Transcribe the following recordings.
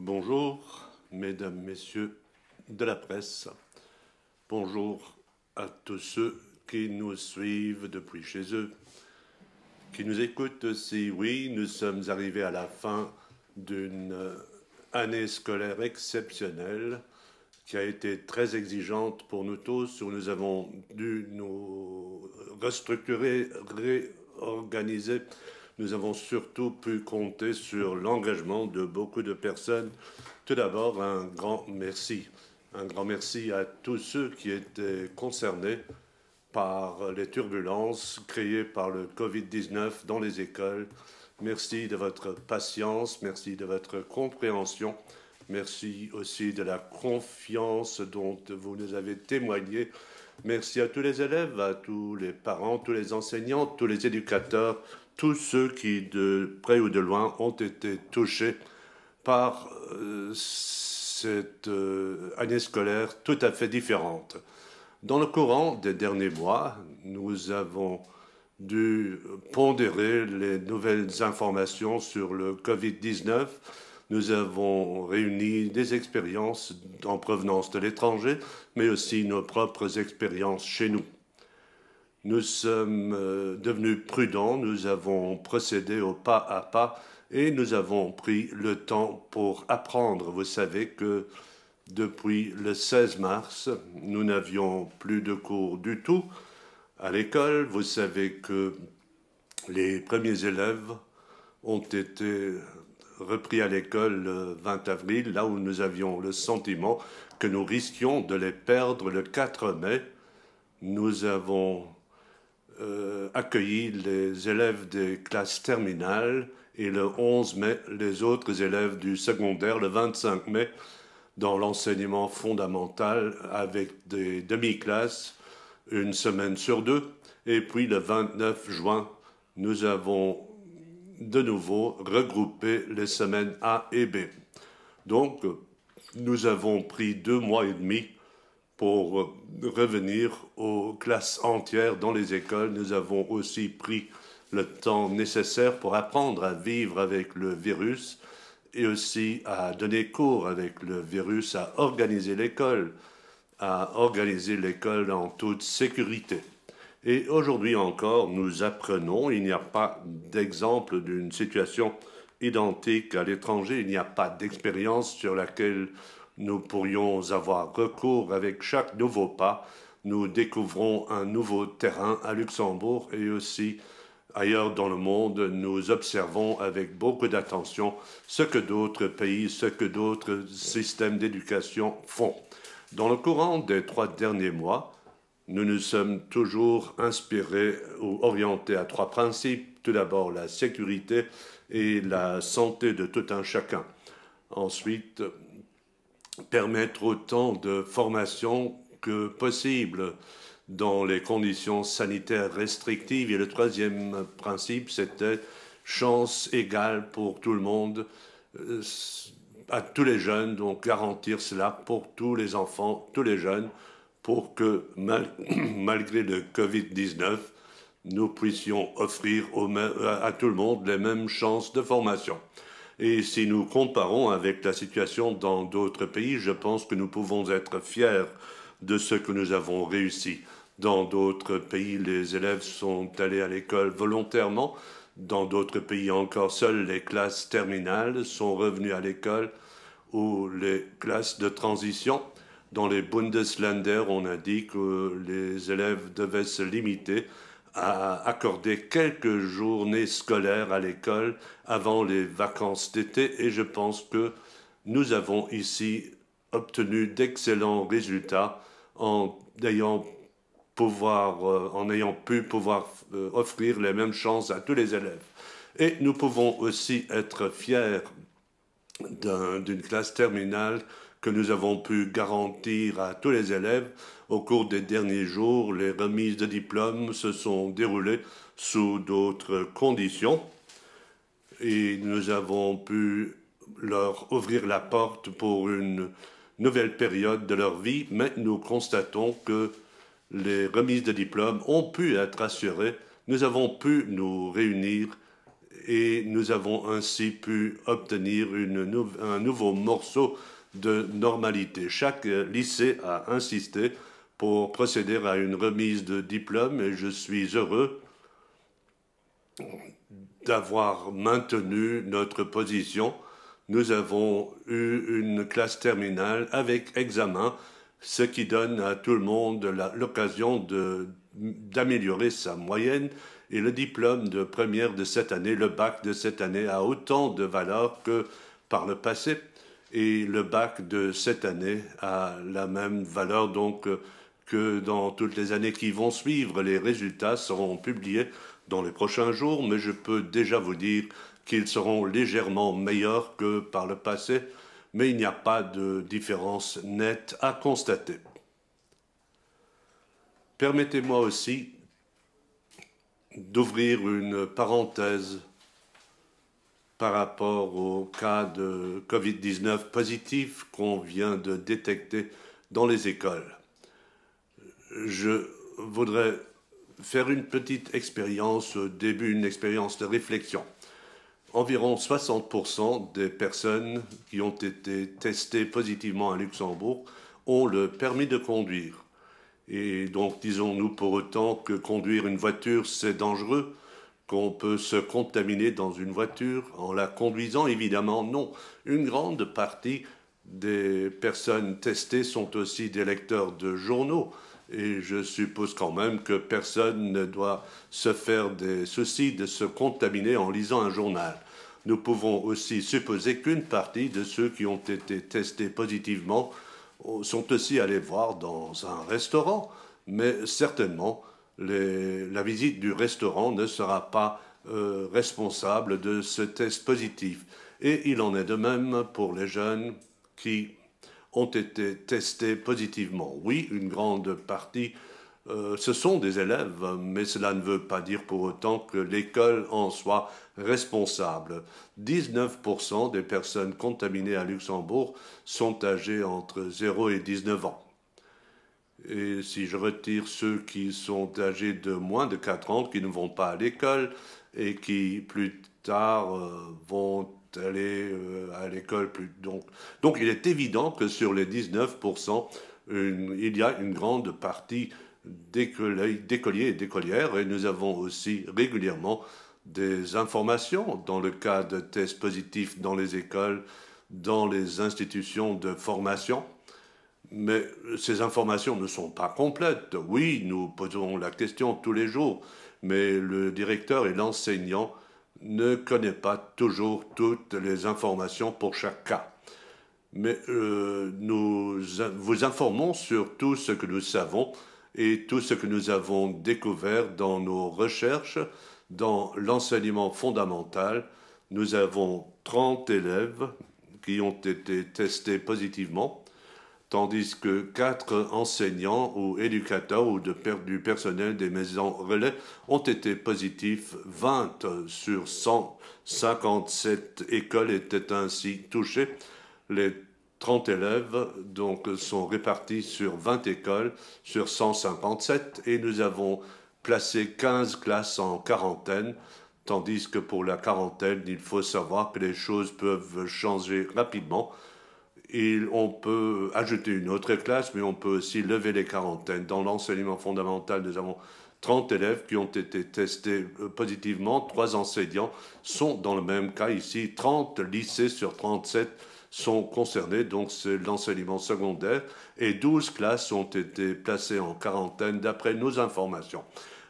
Bonjour, mesdames, messieurs de la presse. Bonjour à tous ceux qui nous suivent depuis chez eux, qui nous écoutent aussi. Oui, nous sommes arrivés à la fin d'une année scolaire exceptionnelle qui a été très exigeante pour nous tous, où nous avons dû nous restructurer, réorganiser. Nous avons surtout pu compter sur l'engagement de beaucoup de personnes. Tout d'abord, un grand merci. Un grand merci à tous ceux qui étaient concernés par les turbulences créées par le Covid-19 dans les écoles. Merci de votre patience, merci de votre compréhension, merci aussi de la confiance dont vous nous avez témoigné. Merci à tous les élèves, à tous les parents, tous les enseignants, tous les éducateurs, tous ceux qui, de près ou de loin, ont été touchés par cette année scolaire tout à fait différente. Dans le courant des derniers mois, nous avons dû pondérer les nouvelles informations sur le Covid-19. Nous avons réuni des expériences en provenance de l'étranger, mais aussi nos propres expériences chez nous. Nous sommes devenus prudents, nous avons procédé au pas à pas et nous avons pris le temps pour apprendre. Vous savez que depuis le 16 mars, nous n'avions plus de cours du tout à l'école. Vous savez que les premiers élèves ont été repris à l'école le 20 avril, là où nous avions le sentiment que nous risquions de les perdre le 4 mai. Nous avons accueilli les élèves des classes terminales et le 11 mai, les autres élèves du secondaire, le 25 mai, dans l'enseignement fondamental avec des demi-classes, une semaine sur deux. Et puis le 29 juin, nous avons de nouveau regroupé les semaines A et B. Donc, nous avons pris 2 mois et demi pour revenir aux classes entières dans les écoles. Nous avons aussi pris le temps nécessaire pour apprendre à vivre avec le virus et aussi à donner cours avec le virus, à organiser l'école en toute sécurité. Et aujourd'hui encore, nous apprenons, il n'y a pas d'exemple d'une situation identique à l'étranger, il n'y a pas d'expérience sur laquelle nous pourrions avoir recours avec chaque nouveau pas. Nous découvrons un nouveau terrain à Luxembourg et aussi ailleurs dans le monde. Nous observons avec beaucoup d'attention ce que d'autres pays, ce que d'autres systèmes d'éducation font. Dans le courant des 3 derniers mois, nous nous sommes toujours inspirés ou orientés à 3 principes. Tout d'abord, la sécurité et la santé de tout un chacun. Ensuite, permettre autant de formation que possible dans les conditions sanitaires restrictives. Et le troisième principe, c'était chance égale pour tout le monde, à tous les jeunes, donc garantir cela pour tous les enfants, tous les jeunes, pour que malgré le Covid-19, nous puissions offrir à tout le monde les mêmes chances de formation. Et si nous comparons avec la situation dans d'autres pays, je pense que nous pouvons être fiers de ce que nous avons réussi. Dans d'autres pays, les élèves sont allés à l'école volontairement. Dans d'autres pays encore, seules les classes terminales sont revenues à l'école ou les classes de transition. Dans les Bundesländer, on a dit que les élèves devaient se limiter à accorder quelques journées scolaires à l'école avant les vacances d'été et je pense que nous avons ici obtenu d'excellents résultats en ayant pu offrir les mêmes chances à tous les élèves. Et nous pouvons aussi être fiers d'une classe terminale que nous avons pu garantir à tous les élèves. Au cours des derniers jours, les remises de diplômes se sont déroulées sous d'autres conditions et nous avons pu leur ouvrir la porte pour une nouvelle période de leur vie, mais nous constatons que les remises de diplômes ont pu être assurées. Nous avons pu nous réunir et nous avons ainsi pu obtenir un nouveau morceau de normalité. Chaque lycée a insisté pour procéder à une remise de diplôme et je suis heureux d'avoir maintenu notre position. Nous avons eu une classe terminale avec examen, ce qui donne à tout le monde l'occasion d'améliorer sa moyenne. Et le diplôme de première de cette année, le bac de cette année, a autant de valeur que par le passé. Et le bac de cette année a la même valeur donc que dans toutes les années qui vont suivre. Les résultats seront publiés dans les prochains jours, mais je peux déjà vous dire qu'ils seront légèrement meilleurs que par le passé, mais il n'y a pas de différence nette à constater. Permettez-moi aussi d'ouvrir une parenthèse par rapport au cas de Covid-19 positif qu'on vient de détecter dans les écoles. Je voudrais faire une petite expérience au début, une expérience de réflexion. Environ 60% des personnes qui ont été testées positivement à Luxembourg ont le permis de conduire. Et donc, disons-nous pour autant que conduire une voiture, c'est dangereux, qu'on peut se contaminer dans une voiture en la conduisant? Évidemment, non. Une grande partie des personnes testées sont aussi des lecteurs de journaux. Et je suppose quand même que personne ne doit se faire des soucis de se contaminer en lisant un journal. Nous pouvons aussi supposer qu'une partie de ceux qui ont été testés positivement sont aussi allés voir dans un restaurant, mais certainement la visite du restaurant ne sera pas responsable de ce test positif. Et il en est de même pour les jeunes qui ont été testés positivement. Oui, une grande partie, ce sont des élèves, mais cela ne veut pas dire pour autant que l'école en soit responsable. 19% des personnes contaminées à Luxembourg sont âgées entre 0 et 19 ans. Et si je retire ceux qui sont âgés de moins de 4 ans, qui ne vont pas à l'école et qui plus tard vont aller à l'école. Donc il est évident que sur les 19%, il y a une grande partie d'écoliers et d'écolières, et nous avons aussi régulièrement des informations dans le cas de tests positifs dans les écoles, dans les institutions de formation. Mais ces informations ne sont pas complètes. Oui, nous posons la question tous les jours, mais le directeur et l'enseignant ne connaissent pas toujours toutes les informations pour chaque cas. Mais nous vous informons sur tout ce que nous savons et tout ce que nous avons découvert dans nos recherches, dans l'enseignement fondamental. Nous avons 30 élèves qui ont été testés positivement, tandis que 4 enseignants ou éducateurs ou du personnel des maisons relais ont été positifs. 20 sur 157 écoles étaient ainsi touchées. Les 30 élèves donc, sont répartis sur 20 écoles sur 157 et nous avons placé 15 classes en quarantaine, tandis que pour la quarantaine, il faut savoir que les choses peuvent changer rapidement. Et on peut ajouter une autre classe, mais on peut aussi lever les quarantaines. Dans l'enseignement fondamental, nous avons 30 élèves qui ont été testés positivement. 3 enseignants sont dans le même cas ici. 30 lycées sur 37 sont concernés, donc c'est l'enseignement secondaire. Et 12 classes ont été placées en quarantaine d'après nos informations.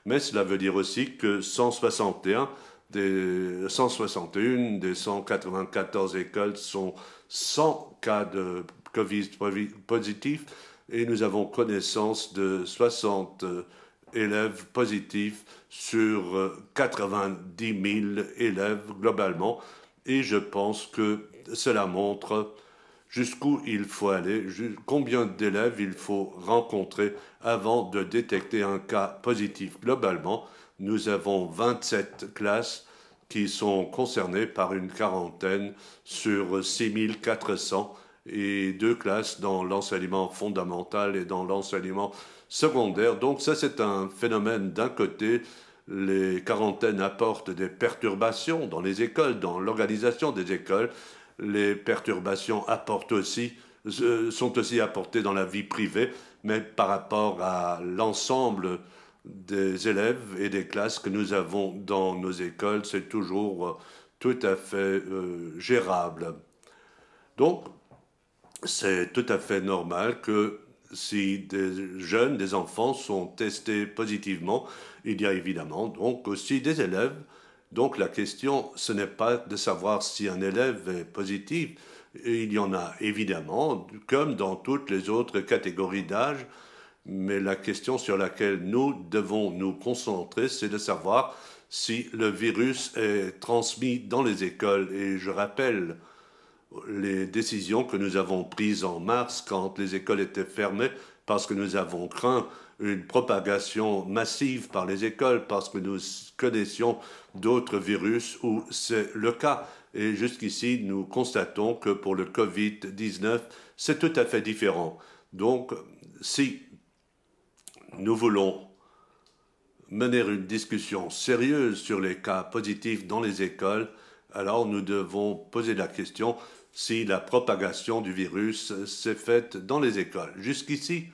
Mais cela veut dire aussi que 161 des 194 écoles sont sans cas de Covid positif et nous avons connaissance de 60 élèves positifs sur 90 000 élèves globalement. Et je pense que cela montre jusqu'où il faut aller, combien d'élèves il faut rencontrer avant de détecter un cas positif. Globalement, nous avons 27 classes qui sont concernées par une quarantaine sur 6400 et 2 classes dans l'enseignement fondamental et dans l'enseignement secondaire. Donc ça, c'est un phénomène d'un côté. Les quarantaines apportent des perturbations dans les écoles, dans l'organisation des écoles. Les perturbations sont aussi apportées dans la vie privée, mais par rapport à l'ensemble des élèves et des classes que nous avons dans nos écoles, c'est toujours tout à fait gérable. Donc, c'est tout à fait normal que si des jeunes, des enfants sont testés positivement, il y a évidemment donc aussi des élèves. Donc la question, ce n'est pas de savoir si un élève est positif. Il y en a évidemment, comme dans toutes les autres catégories d'âge, mais la question sur laquelle nous devons nous concentrer, c'est de savoir si le virus est transmis dans les écoles. Et je rappelle les décisions que nous avons prises en mars quand les écoles étaient fermées parce que nous avons craint une propagation massive par les écoles parce que nous connaissions d'autres virus où c'est le cas. Et jusqu'ici, nous constatons que pour le Covid-19, c'est tout à fait différent. Donc, si nous voulons mener une discussion sérieuse sur les cas positifs dans les écoles, alors nous devons poser la question si la propagation du virus s'est faite dans les écoles. Jusqu'ici,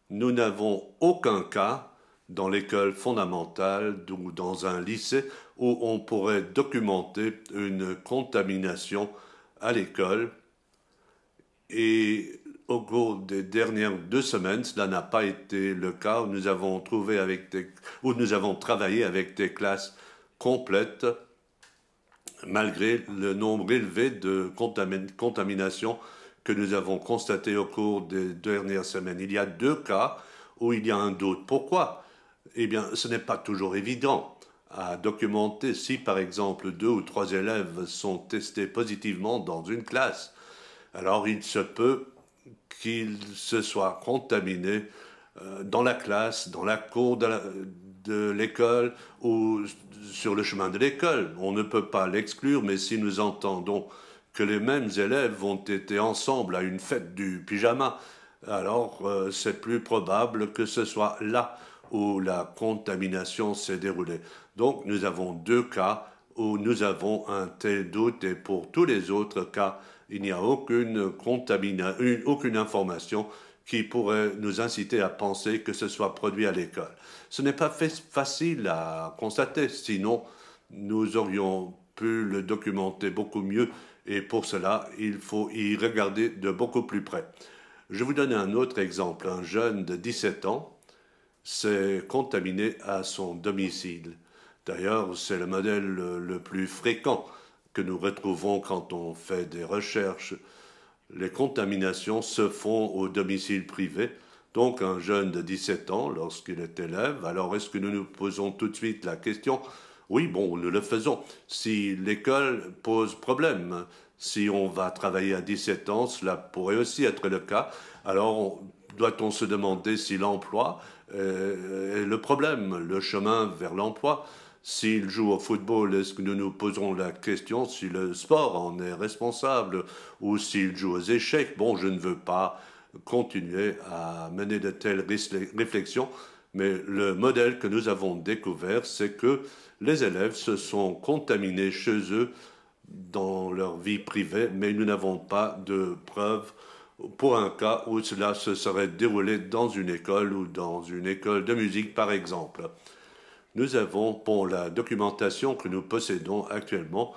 nous n'avons aucun cas dans l'école fondamentale ou dans un lycée où on pourrait documenter une contamination à l'école. Et au cours des dernières 2 semaines, cela n'a pas été le cas où nous avons travaillé avec des classes complètes malgré le nombre élevé de contaminations que nous avons constaté au cours des dernières semaines. Il y a 2 cas où il y a un doute. Pourquoi? Eh bien, ce n'est pas toujours évident à documenter si, par exemple, 2 ou 3 élèves sont testés positivement dans une classe. Alors, il se peut qu'ils se soient contaminés dans la classe, dans la cour de l'école ou sur le chemin de l'école. On ne peut pas l'exclure, mais si nous entendons que les mêmes élèves ont été ensemble à une fête du pyjama, alors c'est plus probable que ce soit là où la contamination s'est déroulée. Donc nous avons 2 cas où nous avons un tel doute et pour tous les autres cas, il n'y a aucune information qui pourrait nous inciter à penser que ce soit produit à l'école. Ce n'est pas facile à constater, sinon nous aurions pu le documenter beaucoup mieux et pour cela, il faut y regarder de beaucoup plus près. Je vous donne un autre exemple. Un jeune de 17 ans s'est contaminé à son domicile. D'ailleurs, c'est le modèle le plus fréquent que nous retrouvons quand on fait des recherches. Les contaminations se font au domicile privé. Donc un jeune de 17 ans, lorsqu'il est élève, alors est-ce que nous nous posons tout de suite la question? Oui, bon, nous le faisons. Si l'école pose problème, si on va travailler à 17 ans, cela pourrait aussi être le cas. Alors doit-on se demander si l'emploi est le problème, le chemin vers l'emploi? S'il joue au football, est-ce que nous nous posons la question si le sport en est responsable ou s'il joue aux échecs? Bon, je ne veux pas continuer à mener de telles réflexions, mais le modèle que nous avons découvert, c'est que les élèves se sont contaminés chez eux dans leur vie privée, mais nous n'avons pas de preuves pour un cas où cela se serait déroulé dans une école ou dans une école de musique, par exemple. Nous avons, pour la documentation que nous possédons actuellement,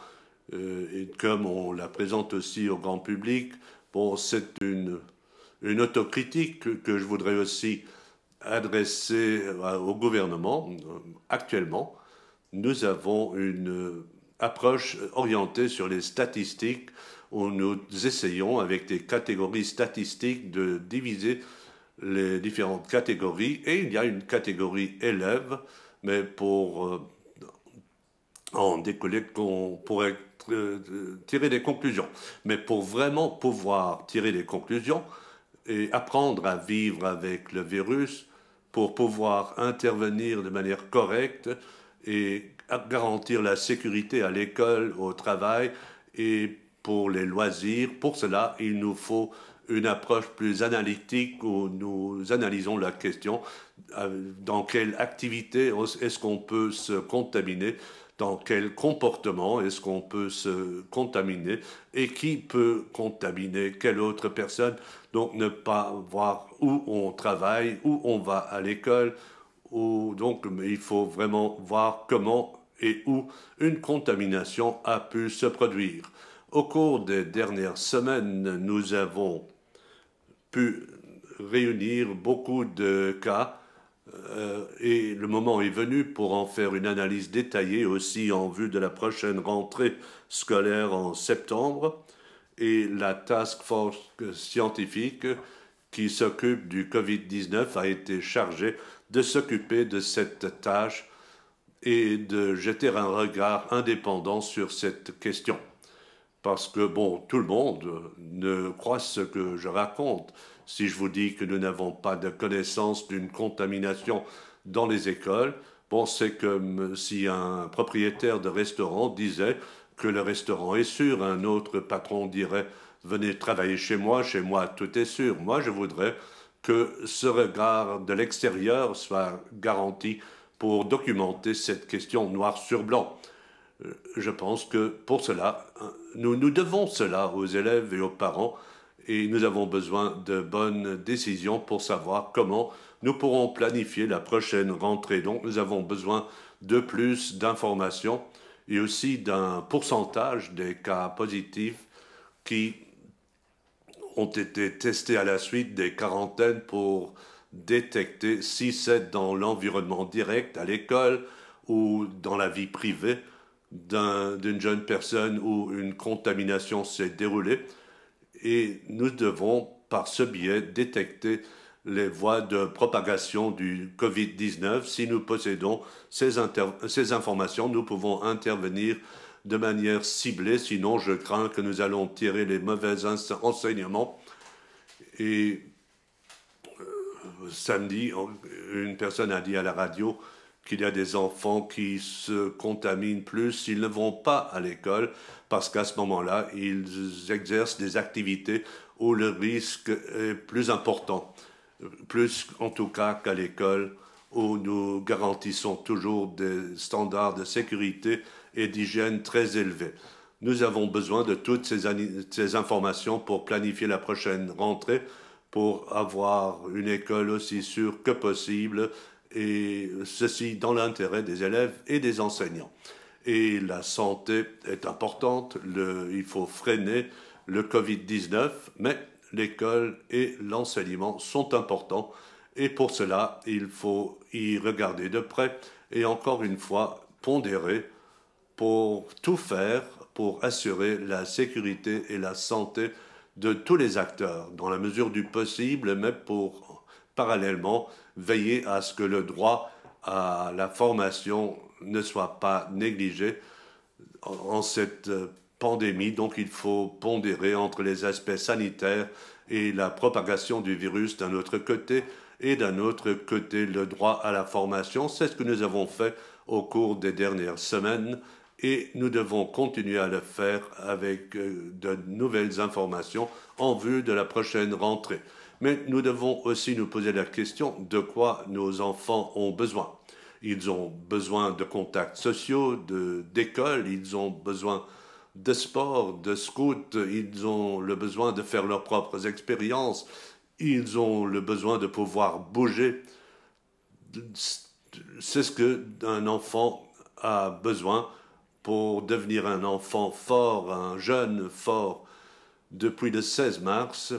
et comme on la présente aussi au grand public, bon, c'est une autocritique que je voudrais aussi adresser au gouvernement. Actuellement, nous avons une approche orientée sur les statistiques où nous essayons, avec des catégories statistiques, de diviser les différentes catégories. Et il y a une catégorie élèves, mais pour en décoller qu'on pourrait tirer des conclusions. Mais pour vraiment pouvoir tirer des conclusions et apprendre à vivre avec le virus, pour pouvoir intervenir de manière correcte et garantir la sécurité à l'école, au travail et pour les loisirs, pour cela, il nous faut une approche plus analytique où nous analysons la question dans quelle activité est-ce qu'on peut se contaminer, dans quel comportement est-ce qu'on peut se contaminer et qui peut contaminer quelle autre personne. Donc ne pas voir où on travaille, où on va à l'école, donc il faut vraiment voir comment et où une contamination a pu se produire. Au cours des dernières semaines, nous avons pu réunir beaucoup de cas et le moment est venu pour en faire une analyse détaillée aussi en vue de la prochaine rentrée scolaire en septembre. Et la task force scientifique qui s'occupe du Covid-19 a été chargée de s'occuper de cette tâche et de jeter un regard indépendant sur cette question. Parce que, bon, tout le monde ne croit ce que je raconte. Si je vous dis que nous n'avons pas de connaissance d'une contamination dans les écoles, bon, c'est comme si un propriétaire de restaurant disait que le restaurant est sûr, un autre patron dirait venez travailler chez moi tout est sûr. Moi, je voudrais que ce regard de l'extérieur soit garanti pour documenter cette question noir sur blanc. Je pense que pour cela, nous devons cela aux élèves et aux parents et nous avons besoin de bonnes décisions pour savoir comment nous pourrons planifier la prochaine rentrée. Donc nous avons besoin de plus d'informations et aussi d'un pourcentage des cas positifs qui ont été testés à la suite des quarantaines pour détecter si c'est dans l'environnement direct, à l'école ou dans la vie privée d'une jeune personne où une contamination s'est déroulée. Et nous devons, par ce biais, détecter les voies de propagation du Covid-19. Si nous possédons ces informations, nous pouvons intervenir de manière ciblée, sinon je crains que nous allons tirer les mauvais enseignements. Et samedi, une personne a dit à la radio qu'il y a des enfants qui se contaminent plus s'ils ne vont pas à l'école, parce qu'à ce moment-là, ils exercent des activités où le risque est plus important, plus en tout cas qu'à l'école, où nous garantissons toujours des standards de sécurité et d'hygiène très élevés. Nous avons besoin de toutes ces informations pour planifier la prochaine rentrée, pour avoir une école aussi sûre que possible, et ceci dans l'intérêt des élèves et des enseignants. Et la santé est importante, il faut freiner le Covid-19, mais l'école et l'enseignement sont importants, et pour cela, il faut y regarder de près, et encore une fois, pondérer pour tout faire pour assurer la sécurité et la santé de tous les acteurs, dans la mesure du possible, mais pour parallèlement veiller à ce que le droit à la formation ne soit pas négligé en cette pandémie. Donc il faut pondérer entre les aspects sanitaires et la propagation du virus d'un autre côté, et d'un autre côté le droit à la formation. C'est ce que nous avons fait au cours des dernières semaines, et nous devons continuer à le faire avec de nouvelles informations en vue de la prochaine rentrée. Mais nous devons aussi nous poser la question de quoi nos enfants ont besoin. Ils ont besoin de contacts sociaux, d'école, ils ont besoin de sport, de scout, ils ont le besoin de faire leurs propres expériences, ils ont le besoin de pouvoir bouger. C'est ce qu'un enfant a besoin pour devenir un enfant fort, un jeune fort. Depuis le 16 mars,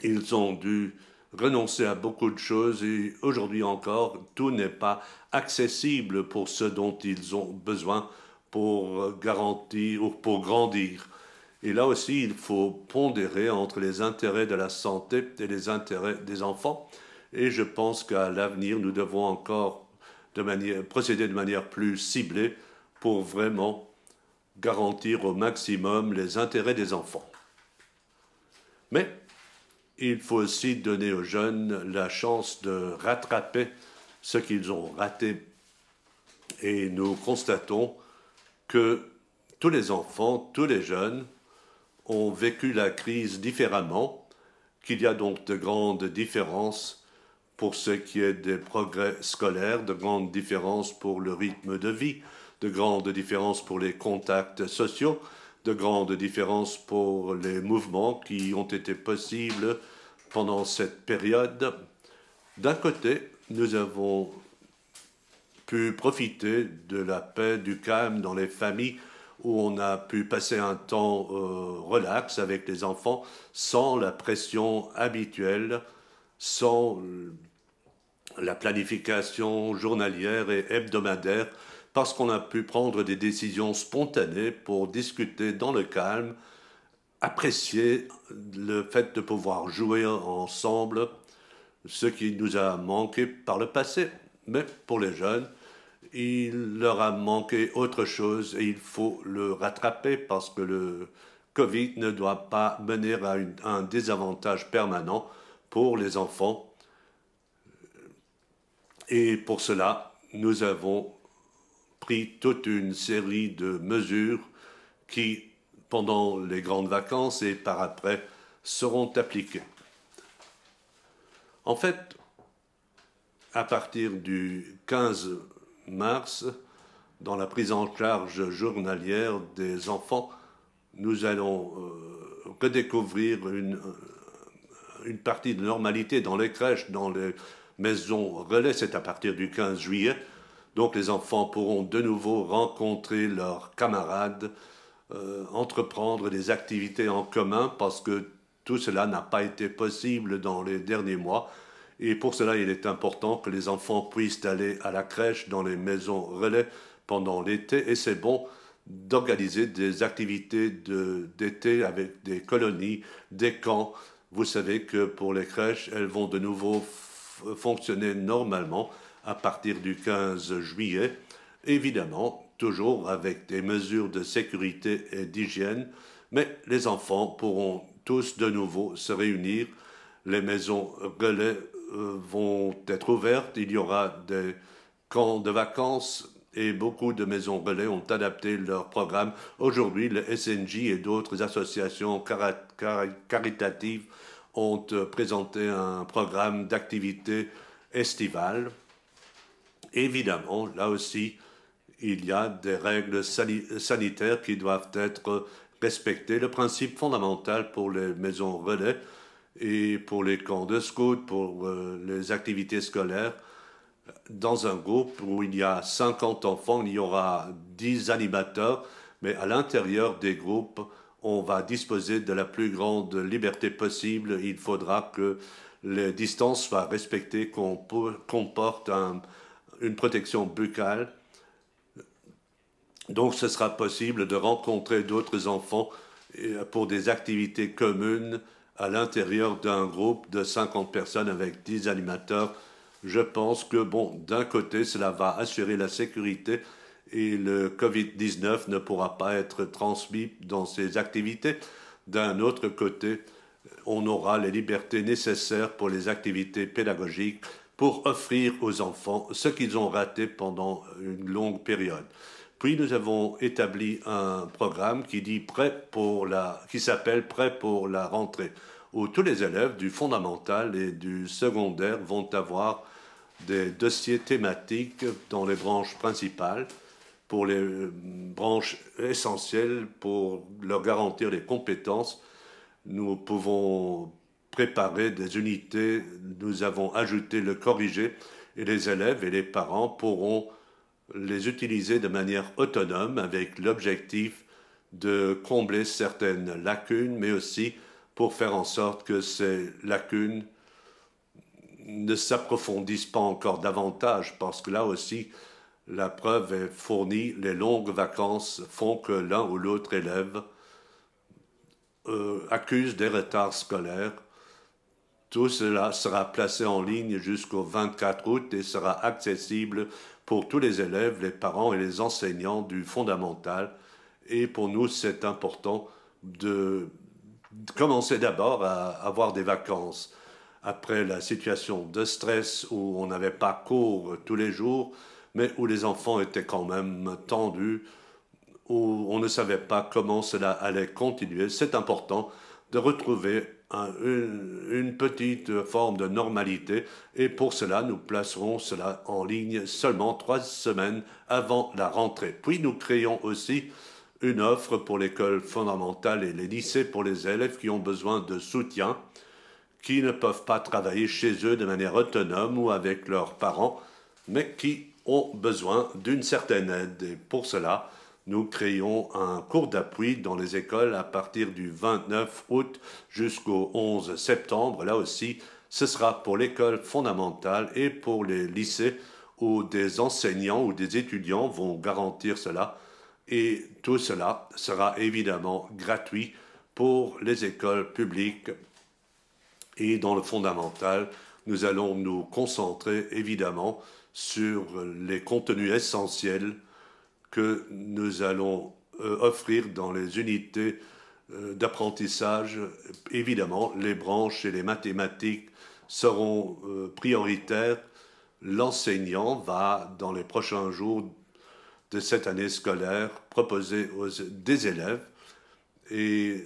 ils ont dû renoncer à beaucoup de choses, et aujourd'hui encore, tout n'est pas accessible pour ce dont ils ont besoin pour garantir ou pour grandir. Et là aussi, il faut pondérer entre les intérêts de la santé et les intérêts des enfants. Et je pense qu'à l'avenir, nous devons encore procéder de manière plus ciblée pour vraiment garantir au maximum les intérêts des enfants. Mais il faut aussi donner aux jeunes la chance de rattraper ce qu'ils ont raté. Et nous constatons que tous les enfants, tous les jeunes ont vécu la crise différemment, qu'il y a donc de grandes différences pour ce qui est des progrès scolaires, de grandes différences pour le rythme de vie, de grandes différences pour les contacts sociaux, de grandes différences pour les mouvements qui ont été possibles pendant cette période. D'un côté, nous avons pu profiter de la paix, du calme dans les familles où on a pu passer un temps relax avec les enfants sans la pression habituelle, sans la planification journalière et hebdomadaire, parce qu'on a pu prendre des décisions spontanées pour discuter dans le calme, apprécier le fait de pouvoir jouer ensemble, ce qui nous a manqué par le passé. Mais pour les jeunes, il leur a manqué autre chose et il faut le rattraper parce que le Covid ne doit pas mener à un désavantage permanent pour les enfants. Et pour cela, nous avons pris toute une série de mesures qui, pendant les grandes vacances et par après, seront appliquées. En fait, à partir du 15 mars, dans la prise en charge journalière des enfants, nous allons redécouvrir une partie de normalité dans les crèches, dans les maisons relais. C'est à partir du 15 juillet. Donc les enfants pourront de nouveau rencontrer leurs camarades, entreprendre des activités en commun parce que tout cela n'a pas été possible dans les derniers mois. Et pour cela, il est important que les enfants puissent aller à la crèche dans les maisons relais pendant l'été. Et c'est bon d'organiser des activités d'été avec des colonies, des camps. Vous savez que pour les crèches, elles vont de nouveau fonctionner normalement à partir du 15 juillet. Évidemment, toujours avec des mesures de sécurité et d'hygiène, mais les enfants pourront tous de nouveau se réunir. Les maisons relais vont être ouvertes, il y aura des camps de vacances et beaucoup de maisons relais ont adapté leur programme. Aujourd'hui, le SNJ et d'autres associations caritatives ont présenté un programme d'activité estivale. Évidemment, là aussi, il y a des règles sanitaires qui doivent être respectées. Le principe fondamental pour les maisons relais et pour les camps de scouts, pour les activités scolaires, dans un groupe où il y a 50 enfants, il y aura 10 animateurs, mais à l'intérieur des groupes, on va disposer de la plus grande liberté possible. Il faudra que les distances soient respectées, qu'on comporte une protection buccale. Donc ce sera possible de rencontrer d'autres enfants pour des activités communes à l'intérieur d'un groupe de 50 personnes avec 10 animateurs. Je pense que, bon, d'un côté, cela va assurer la sécurité et le Covid-19 ne pourra pas être transmis dans ces activités. D'un autre côté, on aura les libertés nécessaires pour les activités pédagogiques pour offrir aux enfants ce qu'ils ont raté pendant une longue période. Puis nous avons établi un programme qui s'appelle Prêt pour la rentrée, où tous les élèves du fondamental et du secondaire vont avoir des dossiers thématiques dans les branches principales, pour les branches essentielles, pour leur garantir les compétences. Nous pouvons préparer des unités, nous avons ajouté le corrigé, et les élèves et les parents pourront les utiliser de manière autonome avec l'objectif de combler certaines lacunes, mais aussi pour faire en sorte que ces lacunes ne s'approfondissent pas encore davantage, parce que là aussi, la preuve est fournie, les longues vacances font que l'un ou l'autre élève accuse des retards scolaires. Tout cela sera placé en ligne jusqu'au 24 août et sera accessible pour tous les élèves, les parents et les enseignants du fondamental. Et pour nous, c'est important de commencer d'abord à avoir des vacances. Après la situation de stress où on n'avait pas cours tous les jours, mais où les enfants étaient quand même tendus, où on ne savait pas comment cela allait continuer, c'est important de retrouver une petite forme de normalité et pour cela, nous placerons cela en ligne seulement 3 semaines avant la rentrée. Puis nous créons aussi une offre pour l'école fondamentale et les lycées pour les élèves qui ont besoin de soutien, qui ne peuvent pas travailler chez eux de manière autonome ou avec leurs parents, mais qui ont besoin d'une certaine aide. Et pour cela, nous créons un cours d'appui dans les écoles à partir du 29 août jusqu'au 11 septembre. Là aussi, ce sera pour l'école fondamentale et pour les lycées où des enseignants ou des étudiants vont garantir cela. Et tout cela sera évidemment gratuit pour les écoles publiques. Et dans le fondamental, nous allons nous concentrer évidemment sur les contenus essentiels que nous allons offrir dans les unités d'apprentissage. Évidemment, les branches et les mathématiques seront prioritaires. L'enseignant va, dans les prochains jours de cette année scolaire, proposer des élèves. Et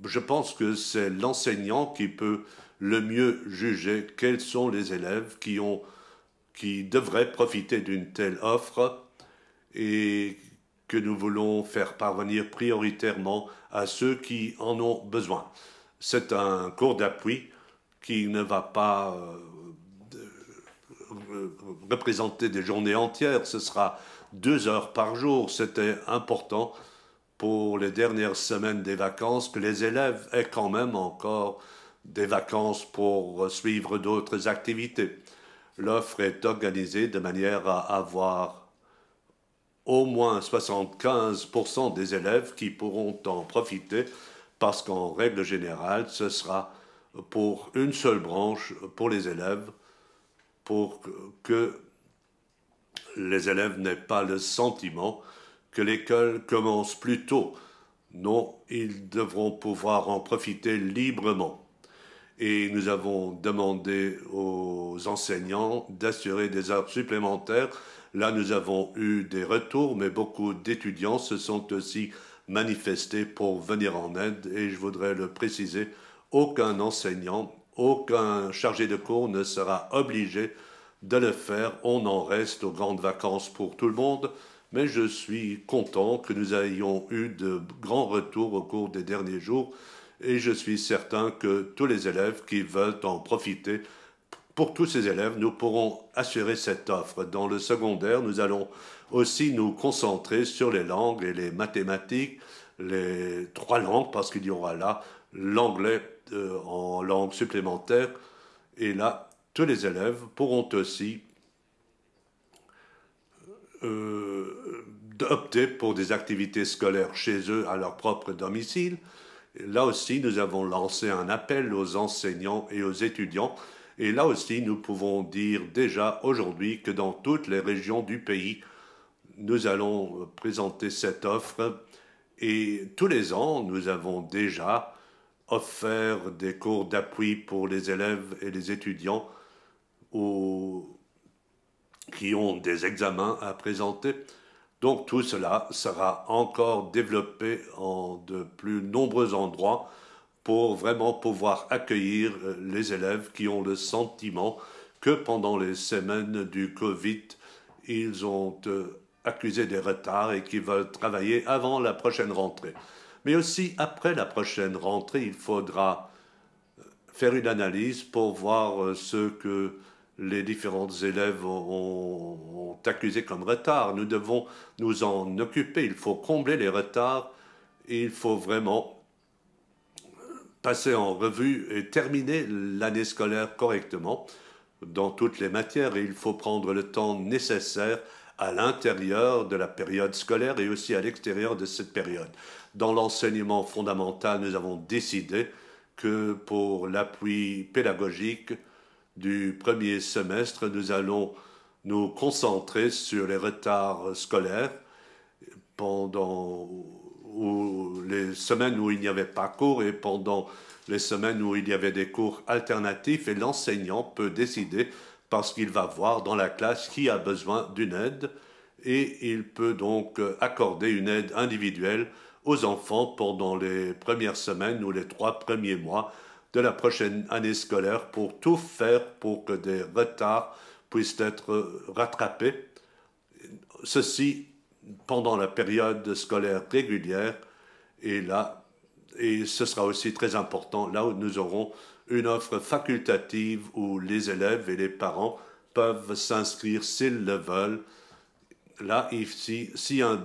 je pense que c'est l'enseignant qui peut le mieux juger quels sont les élèves qui devraient profiter d'une telle offre et que nous voulons faire parvenir prioritairement à ceux qui en ont besoin. C'est un cours d'appui qui ne va pas représenter des journées entières, ce sera 2 heures par jour. C'était important pour les dernières semaines des vacances que les élèves aient quand même encore des vacances pour suivre d'autres activités. L'offre est organisée de manière à avoir au moins 75% des élèves qui pourront en profiter parce qu'en règle générale, ce sera pour une seule branche pour les élèves pour que les élèves n'aient pas le sentiment que l'école commence plus tôt. Non, ils devront pouvoir en profiter librement. Et nous avons demandé aux enseignants d'assurer des heures supplémentaires. Là, nous avons eu des retours, mais beaucoup d'étudiants se sont aussi manifestés pour venir en aide. Et je voudrais le préciser, aucun enseignant, aucun chargé de cours ne sera obligé de le faire. On en reste aux grandes vacances pour tout le monde. Mais je suis content que nous ayons eu de grands retours au cours des derniers jours et je suis certain que tous les élèves qui veulent en profiter, pour tous ces élèves, nous pourrons assurer cette offre. Dans le secondaire, nous allons aussi nous concentrer sur les langues et les mathématiques, les 3 langues, parce qu'il y aura là l'anglais en langue supplémentaire. Et là, tous les élèves pourront aussi opter pour des activités scolaires chez eux à leur propre domicile. Là aussi, nous avons lancé un appel aux enseignants et aux étudiants. Et là aussi, nous pouvons dire déjà aujourd'hui que dans toutes les régions du pays, nous allons présenter cette offre. Et tous les ans, nous avons déjà offert des cours d'appui pour les élèves et les étudiants qui ont des examens à présenter. Donc tout cela sera encore développé en de plus nombreux endroits pour vraiment pouvoir accueillir les élèves qui ont le sentiment que pendant les semaines du Covid, ils ont accusé des retards et qui veulent travailler avant la prochaine rentrée. Mais aussi après la prochaine rentrée, il faudra faire une analyse pour voir ce que les différents élèves ont accusé comme retard. Nous devons nous en occuper. Il faut combler les retards et il faut vraiment passer en revue et terminer l'année scolaire correctement dans toutes les matières. Et il faut prendre le temps nécessaire à l'intérieur de la période scolaire et aussi à l'extérieur de cette période. Dans l'enseignement fondamental, nous avons décidé que pour l'appui pédagogique du premier semestre, nous allons nous concentrer sur les retards scolaires pendant les semaines où il n'y avait pas cours et pendant les semaines où il y avait des cours alternatifs et l'enseignant peut décider parce qu'il va voir dans la classe qui a besoin d'une aide et il peut donc accorder une aide individuelle aux enfants pendant les premières semaines ou les 3 premiers mois de la prochaine année scolaire pour tout faire pour que des retards puissent être rattrapés. Ceci pendant la période scolaire régulière et là, et ce sera aussi très important, là où nous aurons une offre facultative où les élèves et les parents peuvent s'inscrire s'ils le veulent. Là, ici, si un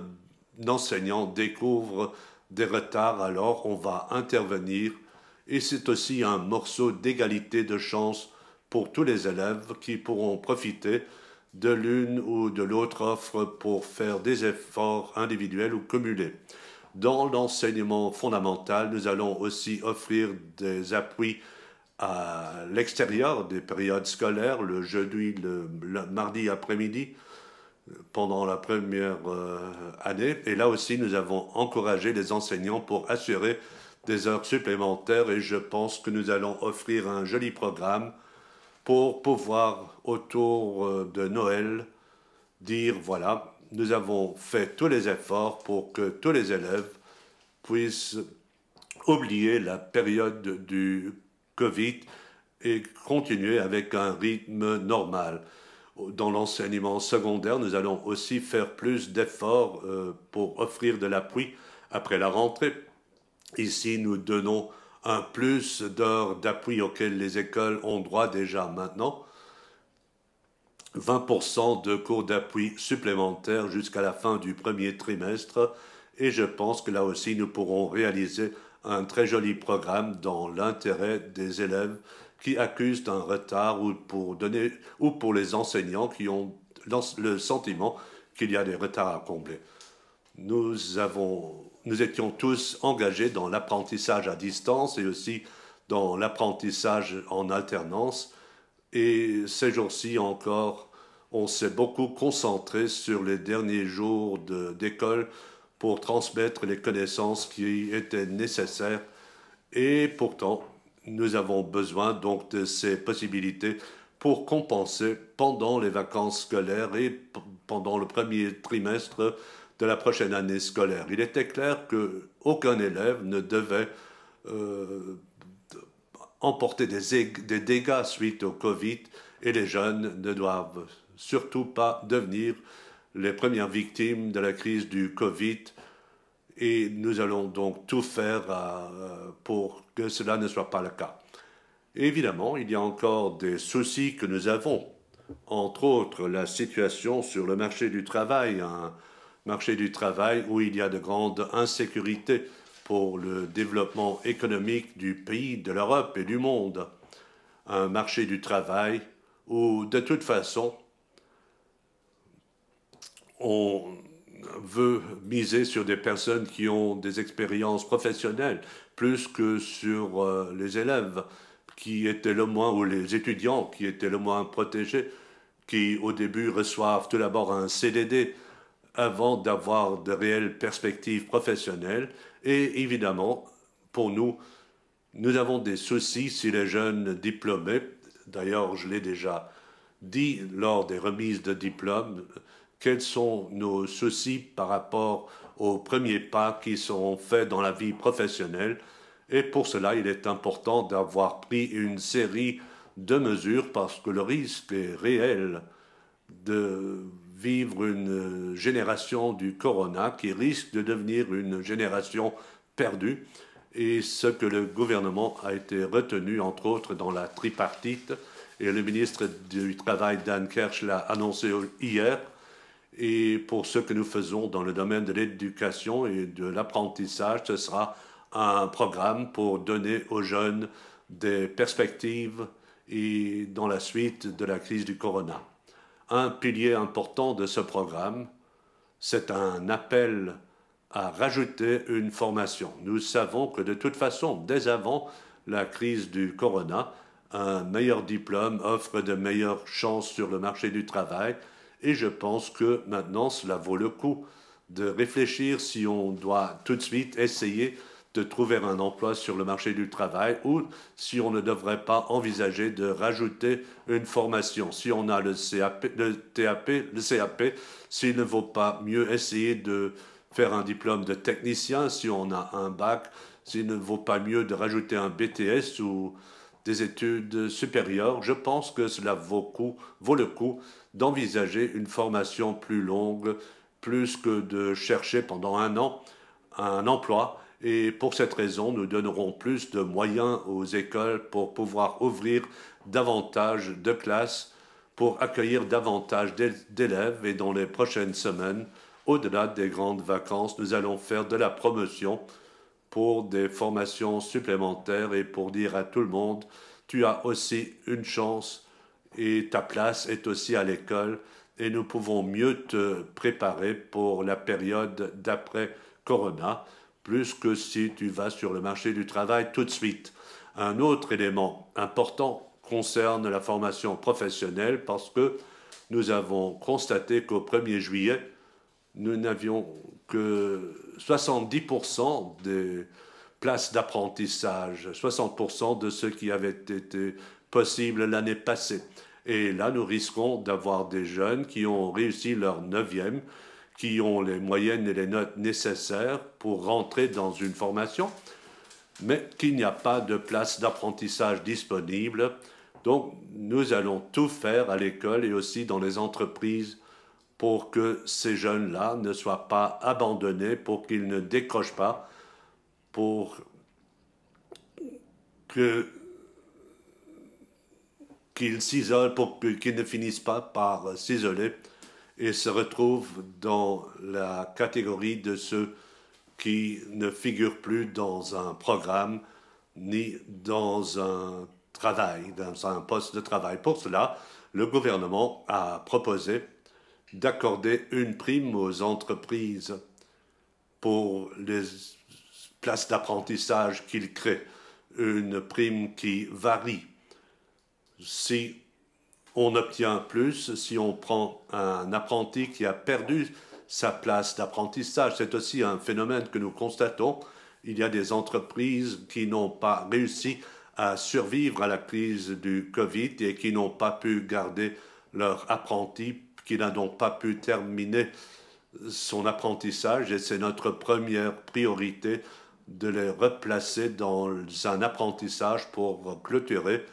enseignant découvre des retards, alors on va intervenir et c'est aussi un morceau d'égalité de chance pour tous les élèves qui pourront profiter de l'une ou de l'autre offre pour faire des efforts individuels ou cumulés. Dans l'enseignement fondamental, nous allons aussi offrir des appuis à l'extérieur des périodes scolaires, le jeudi, le mardi après-midi, pendant la première année. Et là aussi, nous avons encouragé les enseignants pour assurer des heures supplémentaires et je pense que nous allons offrir un joli programme pour pouvoir, autour de Noël, dire, voilà, nous avons fait tous les efforts pour que tous les élèves puissent oublier la période du Covid et continuer avec un rythme normal. Dans l'enseignement secondaire, nous allons aussi faire plus d'efforts pour offrir de l'appui après la rentrée. Ici, nous donnons un plus d'heures d'appui auxquelles les écoles ont droit déjà maintenant. 20% de cours d'appui supplémentaires jusqu'à la fin du premier trimestre. Et je pense que là aussi, nous pourrons réaliser un très joli programme dans l'intérêt des élèves qui accusent un retard ou pour les enseignants qui ont le sentiment qu'il y a des retards à combler. Nous étions tous engagés dans l'apprentissage à distance et aussi dans l'apprentissage en alternance. Et ces jours-ci encore, on s'est beaucoup concentré sur les derniers jours d'école pour transmettre les connaissances qui étaient nécessaires. Et pourtant, nous avons besoin donc de ces possibilités pour compenser pendant les vacances scolaires et pendant le premier trimestre de la prochaine année scolaire. Il était clair qu'aucun élève ne devait emporter des dégâts suite au Covid et les jeunes ne doivent surtout pas devenir les premières victimes de la crise du Covid et nous allons donc tout faire pour que cela ne soit pas le cas. Et évidemment, il y a encore des soucis que nous avons, entre autres la situation sur le marché du travail, un marché du travail où il y a de grandes insécurités pour le développement économique du pays, de l'Europe et du monde. Un marché du travail où, de toute façon, on veut miser sur des personnes qui ont des expériences professionnelles, plus que sur les élèves qui étaient le moins, ou les étudiants qui étaient le moins protégés, qui au début reçoivent tout d'abord un CDD avant d'avoir de réelles perspectives professionnelles. Et évidemment, pour nous, nous avons des soucis si les jeunes diplômés, d'ailleurs je l'ai déjà dit lors des remises de diplômes, quels sont nos soucis par rapport aux premiers pas qui sont faits dans la vie professionnelle. Et pour cela, il est important d'avoir pris une série de mesures parce que le risque est réel de vivre une génération du corona qui risque de devenir une génération perdue. Et ce que le gouvernement a été retenu, entre autres, dans la tripartite, et le ministre du Travail, Dan Kersh, l'a annoncé hier. Et pour ce que nous faisons dans le domaine de l'éducation et de l'apprentissage, ce sera un programme pour donner aux jeunes des perspectives et dans la suite de la crise du corona. Un pilier important de ce programme, c'est un appel à rajouter une formation. Nous savons que de toute façon, dès avant la crise du corona, un meilleur diplôme offre de meilleures chances sur le marché du travail et je pense que maintenant cela vaut le coup de réfléchir si on doit tout de suite essayer de trouver un emploi sur le marché du travail ou si on ne devrait pas envisager de rajouter une formation. Si on a le CAP, le TAP, le CAP, s'il ne vaut pas mieux essayer de faire un diplôme de technicien si on a un bac, s'il ne vaut pas mieux de rajouter un BTS ou des études supérieures. Je pense que cela vaut le coup d'envisager une formation plus longue, plus que de chercher pendant un an un emploi. Et pour cette raison, nous donnerons plus de moyens aux écoles pour pouvoir ouvrir davantage de classes, pour accueillir davantage d'élèves. Et dans les prochaines semaines, au-delà des grandes vacances, nous allons faire de la promotion pour des formations supplémentaires et pour dire à tout le monde, tu as aussi une chance et ta place est aussi à l'école et nous pouvons mieux te préparer pour la période d'après Corona, plus que si tu vas sur le marché du travail tout de suite. Un autre élément important concerne la formation professionnelle parce que nous avons constaté qu'au 1er juillet, nous n'avions que 70% des places d'apprentissage, 60% de ce qui avait été possible l'année passée. Et là, nous risquons d'avoir des jeunes qui ont réussi leur 9e, qui ont les moyennes et les notes nécessaires pour rentrer dans une formation, mais qu'il n'y a pas de place d'apprentissage disponible. Donc, nous allons tout faire à l'école et aussi dans les entreprises pour que ces jeunes-là ne soient pas abandonnés, pour qu'ils ne décrochent pas, pour qu'ils s'isolent, pour qu'ils ne finissent pas par s'isoler et se retrouvent dans la catégorie de ceux qui ne figurent plus dans un programme ni dans un travail, dans un poste de travail. Pour cela, le gouvernement a proposé d'accorder une prime aux entreprises pour les places d'apprentissage qu'ils créent, une prime qui varie. Si on obtient plus, si on prend un apprenti qui a perdu sa place d'apprentissage, c'est aussi un phénomène que nous constatons. Il y a des entreprises qui n'ont pas réussi à survivre à la crise du Covid et qui n'ont pas pu garder leur apprenti, qui n'a donc pas pu terminer son apprentissage, et c'est notre première priorité de les replacer dans un apprentissage pour clôturer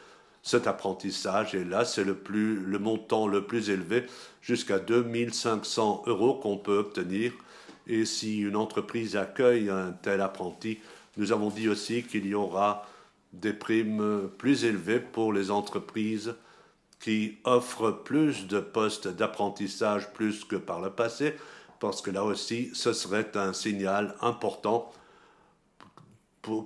cet apprentissage. Et là, c'est le montant le plus élevé, jusqu'à 2500 € qu'on peut obtenir. Et si une entreprise accueille un tel apprenti, nous avons dit aussi qu'il y aura des primes plus élevées pour les entreprises qui offrent plus de postes d'apprentissage plus que par le passé, parce que là aussi, ce serait un signal important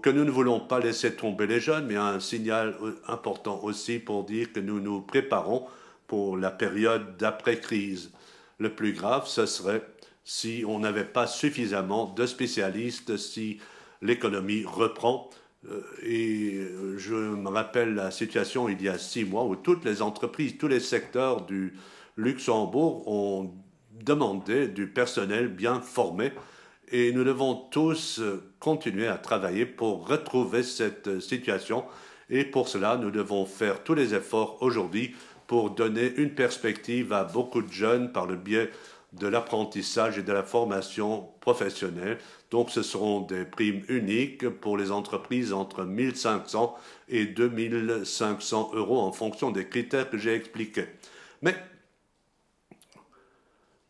que nous ne voulons pas laisser tomber les jeunes, mais un signal important aussi pour dire que nous nous préparons pour la période d'après-crise. Le plus grave, ce serait si on n'avait pas suffisamment de spécialistes, si l'économie reprend. Et je me rappelle la situation il y a 6 mois où toutes les entreprises, tous les secteurs du Luxembourg ont demandé du personnel bien formé et nous devons tous continuer à travailler pour retrouver cette situation et pour cela nous devons faire tous les efforts aujourd'hui pour donner une perspective à beaucoup de jeunes par le biais de l'apprentissage et de la formation professionnelle. Donc ce seront des primes uniques pour les entreprises entre 1500 et 2500 € en fonction des critères que j'ai expliqués. Mais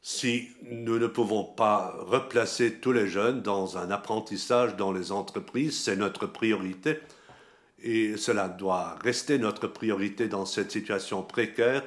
si nous ne pouvons pas replacer tous les jeunes dans un apprentissage dans les entreprises, c'est notre priorité et cela doit rester notre priorité dans cette situation précaire.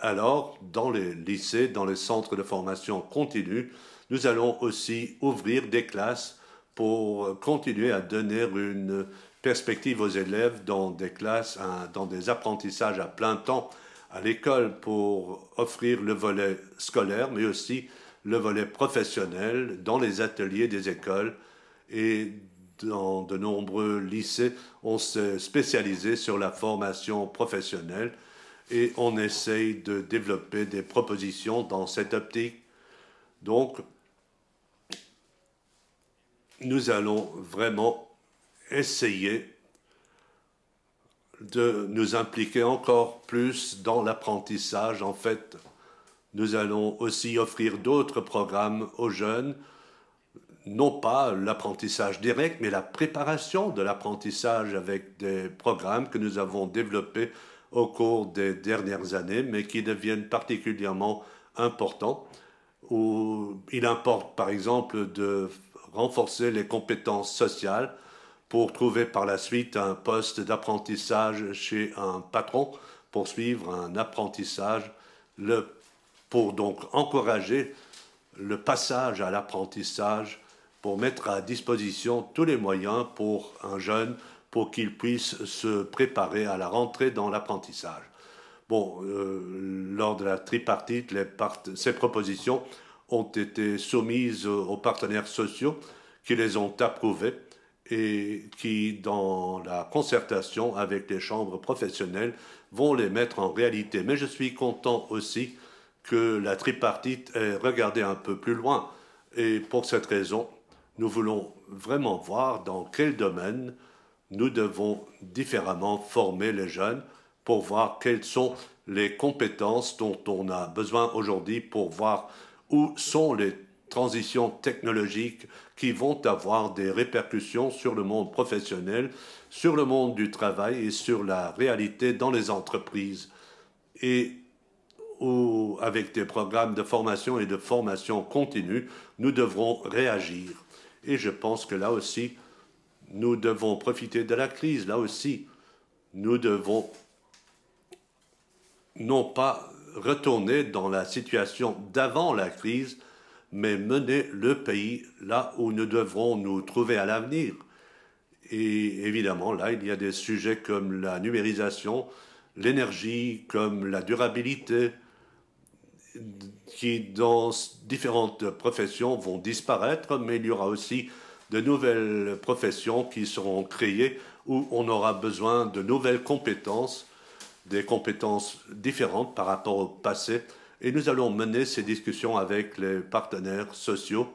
Alors, dans les lycées, dans les centres de formation continue, nous allons aussi ouvrir des classes pour continuer à donner une perspective aux élèves dans des classes, dans des apprentissages à plein temps à l'école pour offrir le volet scolaire, mais aussi le volet professionnel dans les ateliers des écoles. Et dans de nombreux lycées, on s'est spécialisé sur la formation professionnelle et on essaye de développer des propositions dans cette optique. Donc, nous allons vraiment essayer de nous impliquer encore plus dans l'apprentissage. En fait, nous allons aussi offrir d'autres programmes aux jeunes. non pas l'apprentissage direct, mais la préparation de l'apprentissage avec des programmes que nous avons développés au cours des dernières années, mais qui deviennent particulièrement importants, où il importe par exemple de renforcer les compétences sociales pour trouver par la suite un poste d'apprentissage chez un patron, pour suivre un apprentissage, pour donc encourager le passage à l'apprentissage, pour mettre à disposition tous les moyens pour un jeune, pour qu'il puisse se préparer à la rentrée dans l'apprentissage. Bon, lors de la tripartite, ces propositions ont été soumises aux partenaires sociaux qui les ont approuvées et qui, dans la concertation avec les chambres professionnelles, vont les mettre en réalité. Mais je suis content aussi que la tripartite ait regardé un peu plus loin. Et pour cette raison, nous voulons vraiment voir dans quel domaine nous devons différemment former les jeunes pour voir quelles sont les compétences dont on a besoin aujourd'hui, pour voir où sont les transitions technologiques qui vont avoir des répercussions sur le monde professionnel, sur le monde du travail et sur la réalité dans les entreprises. Et avec des programmes de formation et de formation continue, nous devrons réagir. Et je pense que là aussi, nous devons profiter de la crise. Là aussi, nous devons non pas retourner dans la situation d'avant la crise, mais mener le pays là où nous devrons nous trouver à l'avenir. Et évidemment, là, il y a des sujets comme la numérisation, l'énergie, comme la durabilité, qui dans différentes professions vont disparaître, mais il y aura aussi de nouvelles professions qui seront créées où on aura besoin de nouvelles compétences, des compétences différentes par rapport au passé. Et nous allons mener ces discussions avec les partenaires sociaux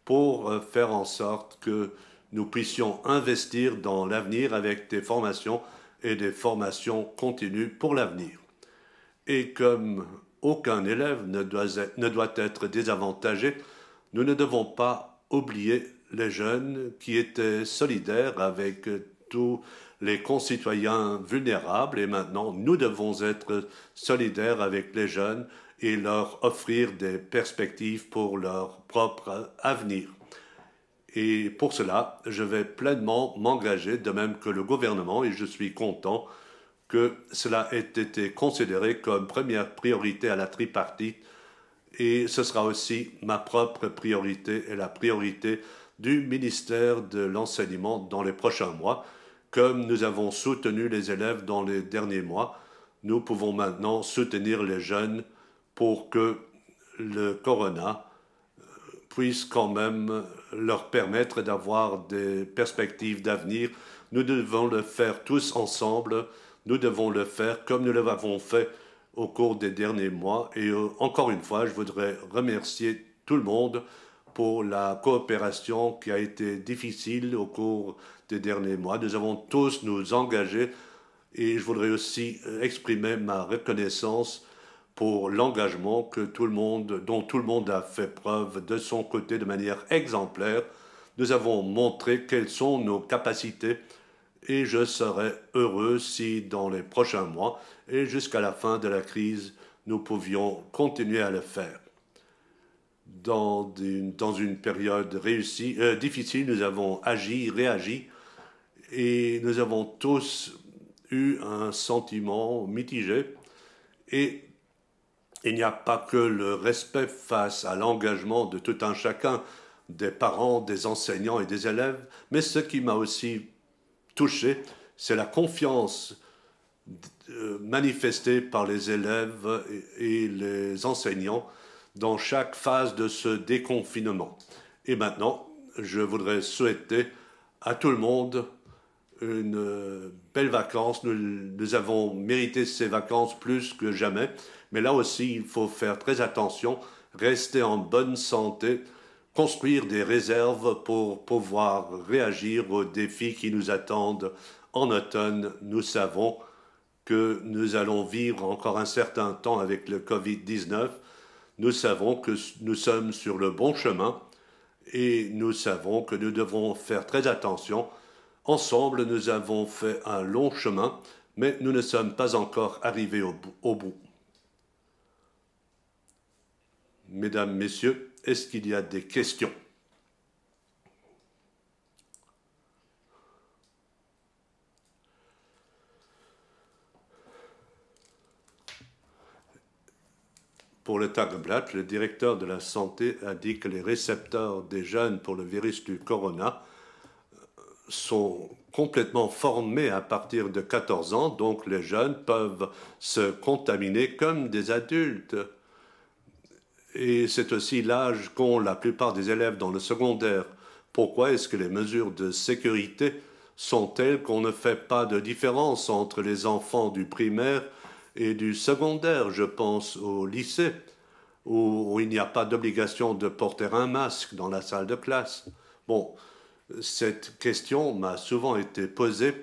pour faire en sorte que nous puissions investir dans l'avenir avec des formations et des formations continues pour l'avenir. Et comme aucun élève ne doit être désavantagé, nous ne devons pas oublier les jeunes qui étaient solidaires avec tous les concitoyens vulnérables, et maintenant nous devons être solidaires avec les jeunes et leur offrir des perspectives pour leur propre avenir. Et pour cela, je vais pleinement m'engager, de même que le gouvernement, et je suis content que cela ait été considéré comme première priorité à la tripartite, et ce sera aussi ma propre priorité et la priorité du ministère de l'Enseignement dans les prochains mois. Comme nous avons soutenu les élèves dans les derniers mois, nous pouvons maintenant soutenir les jeunes pour que le corona puisse quand même leur permettre d'avoir des perspectives d'avenir. Nous devons le faire tous ensemble. Nous devons le faire comme nous l'avons fait au cours des derniers mois. Et encore une fois, je voudrais remercier tout le monde pour la coopération qui a été difficile au cours des derniers mois. Nous avons tous nous engagés et je voudrais aussi exprimer ma reconnaissance pour l'engagement dont tout le monde a fait preuve de son côté de manière exemplaire. Nous avons montré quelles sont nos capacités et je serais heureux si dans les prochains mois et jusqu'à la fin de la crise, nous pouvions continuer à le faire. Dans une période difficile, nous avons agi, réagi et nous avons tous eu un sentiment mitigé. Et il n'y a pas que le respect face à l'engagement de tout un chacun, des parents, des enseignants et des élèves, mais ce qui m'a aussi touché, c'est la confiance manifestée par les élèves et les enseignants dans chaque phase de ce déconfinement. Et maintenant, je voudrais souhaiter à tout le monde une belle vacance. Nous avons mérité ces vacances plus que jamais, mais là aussi, il faut faire très attention, rester en bonne santé, construire des réserves pour pouvoir réagir aux défis qui nous attendent en automne. Nous savons que nous allons vivre encore un certain temps avec le Covid-19. Nous savons que nous sommes sur le bon chemin et nous savons que nous devons faire très attention. Ensemble, nous avons fait un long chemin, mais nous ne sommes pas encore arrivés au bout. Mesdames, Messieurs, est-ce qu'il y a des questions? Pour le Tageblatt, le directeur de la santé a dit que les récepteurs des jeunes pour le virus du corona sont complètement formés à partir de 14 ans, donc les jeunes peuvent se contaminer comme des adultes. Et c'est aussi l'âge qu'ont la plupart des élèves dans le secondaire. Pourquoi est-ce que les mesures de sécurité sont telles qu'on ne fait pas de différence entre les enfants du primaire et du secondaire? Je pense au lycée, où il n'y a pas d'obligation de porter un masque dans la salle de classe. Bon, cette question m'a souvent été posée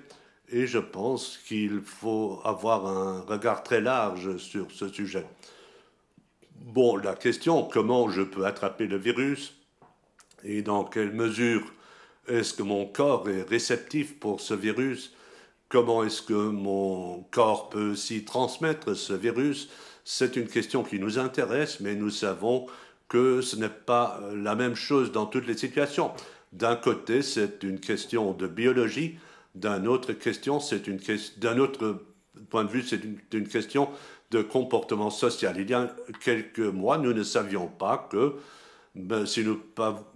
et je pense qu'il faut avoir un regard très large sur ce sujet. Bon, la question, comment je peux attraper le virus et dans quelle mesure est-ce que mon corps est réceptif pour ce virus? Comment est-ce que mon corps peut s'y transmettre ce virus? C'est une question qui nous intéresse, mais nous savons que ce n'est pas la même chose dans toutes les situations. D'un côté, c'est une question de biologie, d'un autre point de vue, c'est une question de comportement social. Il y a quelques mois, nous ne savions pas que si nous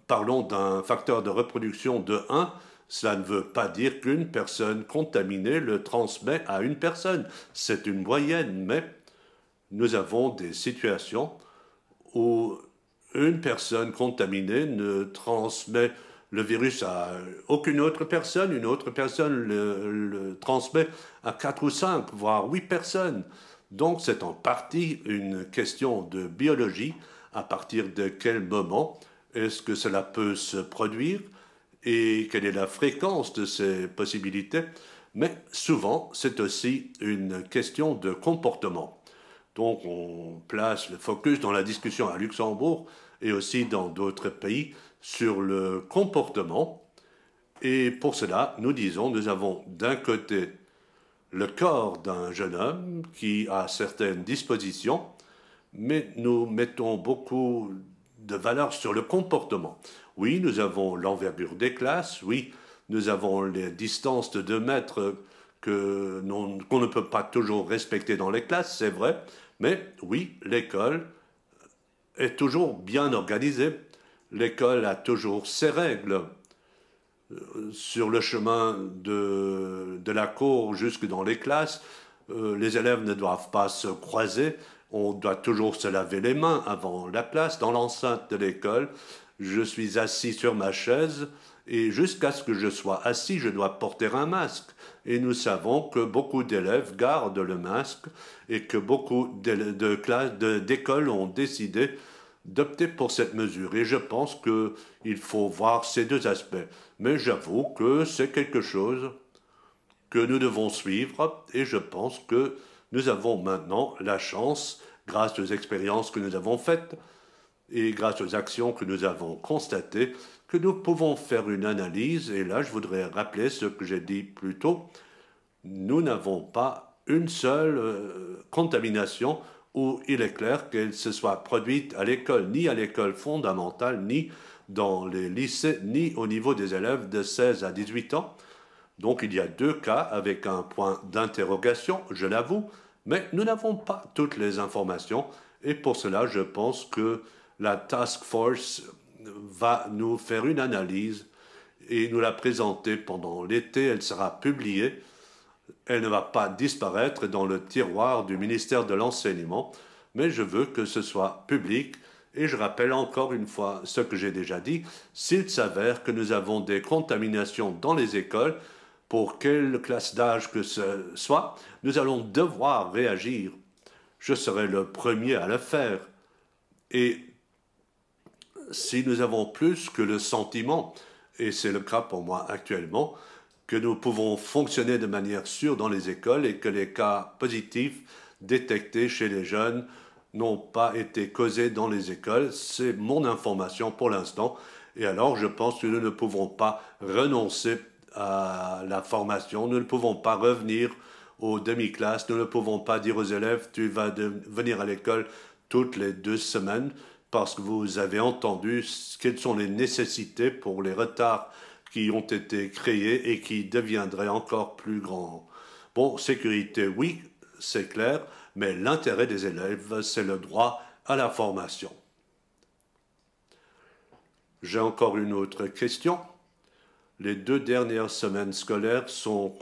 parlons d'un facteur de reproduction de 1, cela ne veut pas dire qu'une personne contaminée le transmet à une personne. C'est une moyenne, mais nous avons des situations où une personne contaminée ne transmet le virus à aucune autre personne, une autre personne le transmet à 4 ou 5, voire 8 personnes. Donc c'est en partie une question de biologie. À partir de quel moment est-ce que cela peut se produire et quelle est la fréquence de ces possibilités? Mais souvent, c'est aussi une question de comportement. Donc on place le focus dans la discussion à Luxembourg et aussi dans d'autres pays sur le comportement. Et pour cela, nous disons, nous avons d'un côté le corps d'un jeune homme qui a certaines dispositions, mais nous mettons beaucoup de valeur sur le comportement. Oui, nous avons l'envergure des classes, oui, nous avons les distances de 2 mètres qu'on ne peut pas toujours respecter dans les classes, c'est vrai, mais oui, l'école est toujours bien organisée. L'école a toujours ses règles. Sur le chemin de la cour jusque dans les classes, les élèves ne doivent pas se croiser. On doit toujours se laver les mains avant la classe. Dans l'enceinte de l'école, je suis assis sur ma chaise et jusqu'à ce que je sois assis, je dois porter un masque. Et nous savons que beaucoup d'élèves gardent le masque et que beaucoup d'écoles ont décidé d'opter pour cette mesure. Et je pense qu'il faut voir ces deux aspects. Mais j'avoue que c'est quelque chose que nous devons suivre et je pense que nous avons maintenant la chance, grâce aux expériences que nous avons faites et grâce aux actions que nous avons constatées, que nous pouvons faire une analyse. Et là, je voudrais rappeler ce que j'ai dit plus tôt. Nous n'avons pas une seule contamination où il est clair qu'elle se soit produite à l'école, ni à l'école fondamentale, ni dans les lycées, ni au niveau des élèves de 16 à 18 ans. Donc il y a 2 cas avec un point d'interrogation, je l'avoue, mais nous n'avons pas toutes les informations et pour cela je pense que la task force va nous faire une analyse et nous la présenter pendant l'été. Elle sera publiée. Elle ne va pas disparaître dans le tiroir du ministère de l'Enseignement, mais je veux que ce soit public. Et je rappelle encore une fois ce que j'ai déjà dit, s'il s'avère que nous avons des contaminations dans les écoles, pour quelle classe d'âge que ce soit, nous allons devoir réagir. Je serai le premier à le faire. Et si nous avons plus que le sentiment, et c'est le cas pour moi actuellement, que nous pouvons fonctionner de manière sûre dans les écoles et que les cas positifs détectés chez les jeunes n'ont pas été causés dans les écoles. C'est mon information pour l'instant Et alors, je pense que nous ne pouvons pas renoncer à la formation, nous ne pouvons pas revenir aux demi-classes, nous ne pouvons pas dire aux élèves, tu vas venir à l'école toutes les 2 semaines, parce que vous avez entendu quelles sont les nécessités pour les retards qui ont été créés et qui deviendraient encore plus grands. Bon, sécurité, oui, c'est clair, mais l'intérêt des élèves, c'est le droit à la formation. J'ai encore une autre question. Les 2 dernières semaines scolaires sont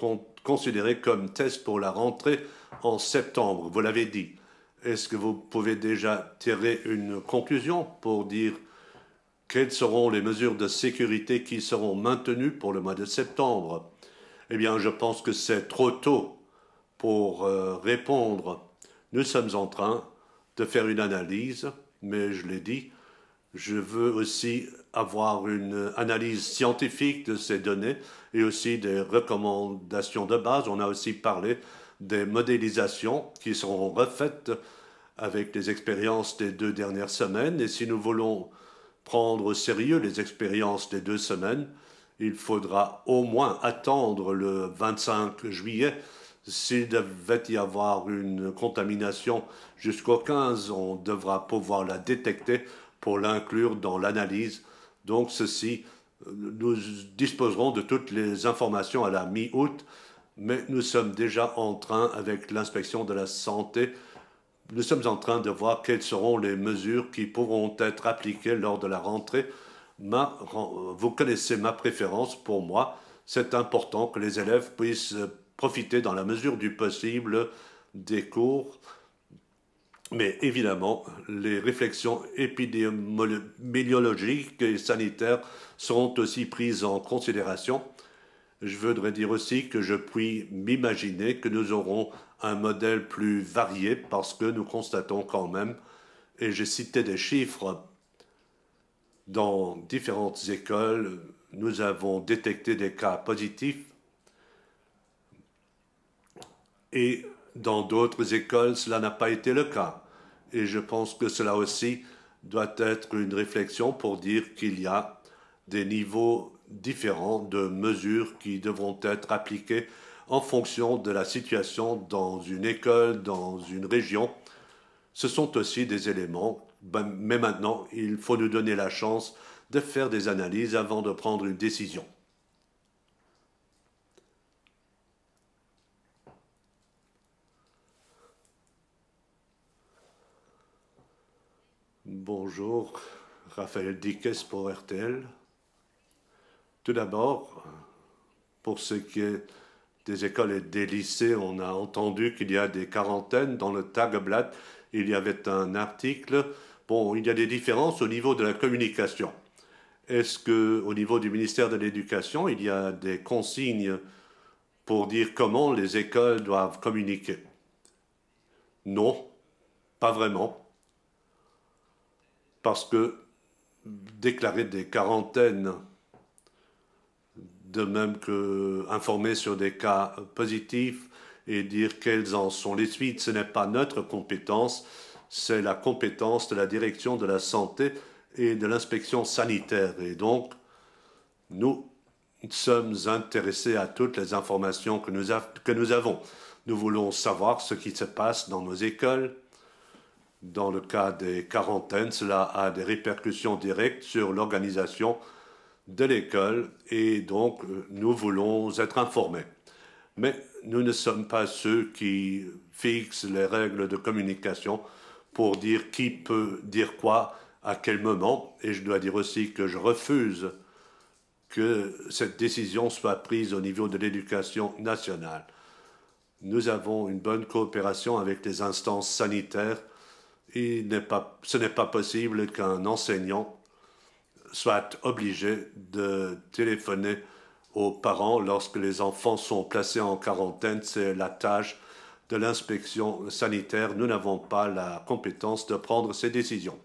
considérées comme tests pour la rentrée en septembre, vous l'avez dit. Est-ce que vous pouvez déjà tirer une conclusion pour dire quelles seront les mesures de sécurité qui seront maintenues pour le mois de septembre? Eh bien, je pense que c'est trop tôt pour répondre. Nous sommes en train de faire une analyse, mais je l'ai dit, je veux aussi avoir une analyse scientifique de ces données et aussi des recommandations de base. On a aussi parlé des modélisations qui seront refaites avec les expériences des 2 dernières semaines. Et si nous voulons prendre au sérieux les expériences des 2 semaines, il faudra au moins attendre le 25 juillet. S'il devait y avoir une contamination jusqu'au 15, on devra pouvoir la détecter pour l'inclure dans l'analyse. Donc ceci, nous disposerons de toutes les informations à la mi-août, mais nous sommes déjà en train, avec l'inspection de la santé, nous sommes en train de voir quelles seront les mesures qui pourront être appliquées lors de la rentrée. Vous connaissez ma préférence pour moi. C'est important que les élèves puissent profiter dans la mesure du possible des cours. Mais évidemment, les réflexions épidémiologiques et sanitaires seront aussi prises en considération. Je voudrais dire aussi que je puis m'imaginer que nous aurons un modèle plus varié parce que nous constatons quand même, et j'ai cité des chiffres, dans différentes écoles, nous avons détecté des cas positifs et dans d'autres écoles, cela n'a pas été le cas. Et je pense que cela aussi doit être une réflexion pour dire qu'il y a des niveaux différents de mesures qui devront être appliquées en fonction de la situation dans une école, dans une région. Ce sont aussi des éléments, mais maintenant, il faut nous donner la chance de faire des analyses avant de prendre une décision. Bonjour, Raphaël Dickes pour RTL. Tout d'abord, pour ce qui est des écoles et des lycées, on a entendu qu'il y a des quarantaines. Dans le Tageblatt, il y avait un article. Bon, il y a des différences au niveau de la communication. Est-ce qu'au niveau du ministère de l'Éducation, il y a des consignes pour dire comment les écoles doivent communiquer? Non, pas vraiment. Parce que déclarer des quarantaines, de même que informer sur des cas positifs et dire quelles en sont les suites, ce n'est pas notre compétence, c'est la compétence de la direction de la santé et de l'inspection sanitaire. Et donc, nous sommes intéressés à toutes les informations que nous avons. Nous voulons savoir ce qui se passe dans nos écoles. Dans le cas des quarantaines, cela a des répercussions directes sur l'organisation de l'école et donc nous voulons être informés. Mais nous ne sommes pas ceux qui fixent les règles de communication pour dire qui peut dire quoi à quel moment. Et je dois dire aussi que je refuse que cette décision soit prise au niveau de l'éducation nationale. Nous avons une bonne coopération avec les instances sanitaires. Ce n'est pas possible qu'un enseignant soit obligé de téléphoner aux parents lorsque les enfants sont placés en quarantaine. C'est la tâche de l'inspection sanitaire. Nous n'avons pas la compétence de prendre ces décisions.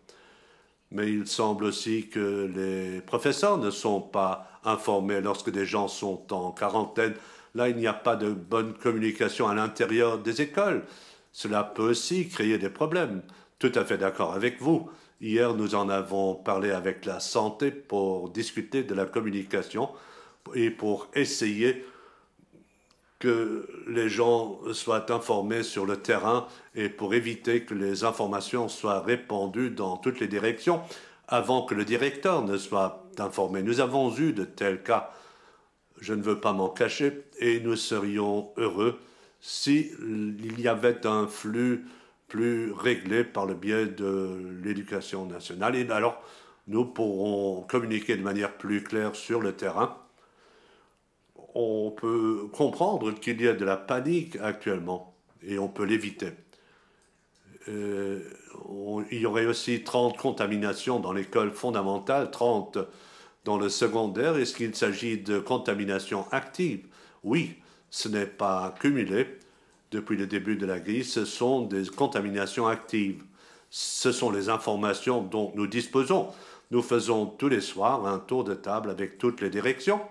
Mais il semble aussi que les professeurs ne sont pas informés lorsque des gens sont en quarantaine. Là, il n'y a pas de bonne communication à l'intérieur des écoles. Cela peut aussi créer des problèmes. Tout à fait d'accord avec vous. Hier, nous en avons parlé avec la santé pour discuter de la communication et pour essayer que les gens soient informés sur le terrain et pour éviter que les informations soient répandues dans toutes les directions avant que le directeur ne soit informé. Nous avons eu de tels cas, je ne veux pas m'en cacher, et nous serions heureux s'il y avait un flux plus réglé par le biais de l'éducation nationale. Et alors, nous pourrons communiquer de manière plus claire sur le terrain. On peut comprendre qu'il y a de la panique actuellement et on peut l'éviter. Il y aurait aussi 30 contaminations dans l'école fondamentale, 30 dans le secondaire. Est-ce qu'il s'agit de contamination active? Oui, ce n'est pas cumulé depuis le début de la crise, ce sont des contaminations actives. Ce sont les informations dont nous disposons. Nous faisons tous les soirs un tour de table avec toutes les directions.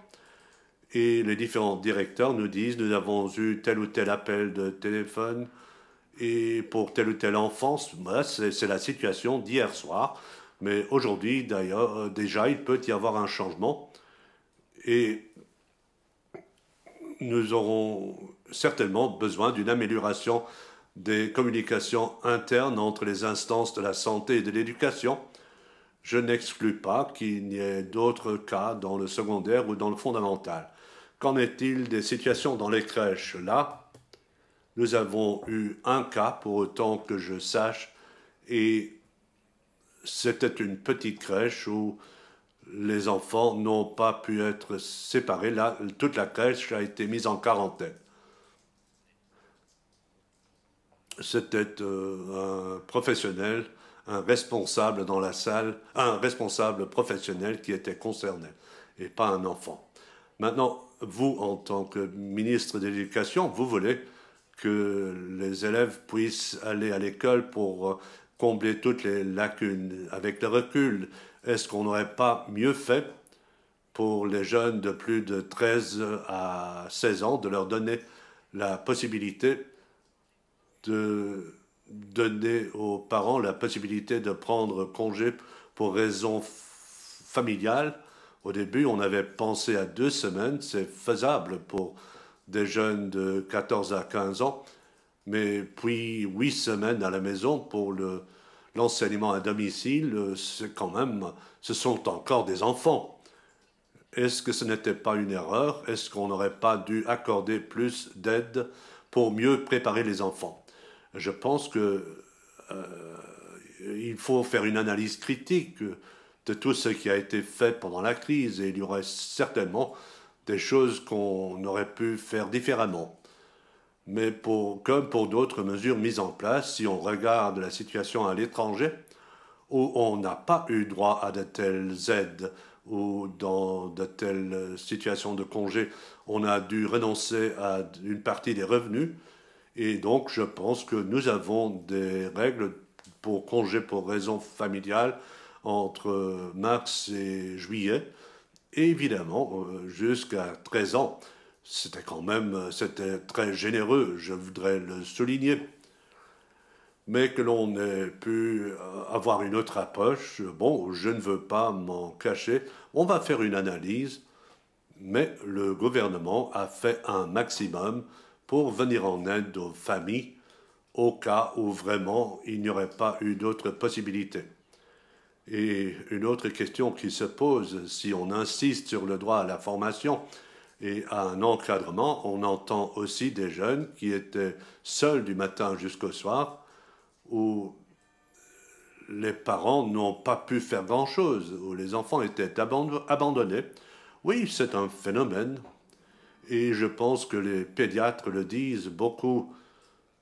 Et les différents directeurs nous disent, nous avons eu tel ou tel appel de téléphone, et pour tel ou tel enfant, voilà, c'est la situation d'hier soir. Mais aujourd'hui, d'ailleurs, déjà, il peut y avoir un changement. Et nous aurons certainement besoin d'une amélioration des communications internes entre les instances de la santé et de l'éducation. Je n'exclus pas qu'il y ait d'autres cas dans le secondaire ou dans le fondamental. Qu'en est-il des situations dans les crèches? Là, nous avons eu un cas, pour autant que je sache, et c'était une petite crèche où les enfants n'ont pas pu être séparés. Là, toute la crèche a été mise en quarantaine. C'était un professionnel, un responsable dans la salle, un responsable professionnel qui était concerné, et pas un enfant. Maintenant, vous, en tant que ministre de l'Éducation, vous voulez que les élèves puissent aller à l'école pour combler toutes les lacunes. Avec le recul, est-ce qu'on n'aurait pas mieux fait pour les jeunes de plus de 13 à 16 ans de leur donner la possibilité de donner aux parents la possibilité de prendre congé pour raisons familiales? Au début, on avait pensé à 2 semaines, c'est faisable pour des jeunes de 14 à 15 ans, mais puis 8 semaines à la maison pour l'enseignement à domicile, c'est quand même, ce sont encore des enfants. Est-ce que ce n'était pas une erreur? Est-ce qu'on n'aurait pas dû accorder plus d'aide pour mieux préparer les enfants? Je pense que il faut faire une analyse critique de tout ce qui a été fait pendant la crise et il y aurait certainement des choses qu'on aurait pu faire différemment. Mais comme pour d'autres mesures mises en place, si on regarde la situation à l'étranger, où on n'a pas eu droit à de telles aides ou dans de telles situations de congé, on a dû renoncer à une partie des revenus. Et donc, je pense que nous avons des règles pour congé pour raison familiale entre mars et juillet. Et évidemment, jusqu'à 13 ans, c'était très généreux, je voudrais le souligner. Mais que l'on ait pu avoir une autre approche, bon, je ne veux pas m'en cacher. On va faire une analyse, mais le gouvernement a fait un maximum pour venir en aide aux familles au cas où vraiment il n'y aurait pas eu d'autres possibilités. Et une autre question qui se pose, si on insiste sur le droit à la formation et à un encadrement, on entend aussi des jeunes qui étaient seuls du matin jusqu'au soir, où les parents n'ont pas pu faire grand-chose, où les enfants étaient abandonnés. Oui, c'est un phénomène, et je pense que les pédiatres le disent, beaucoup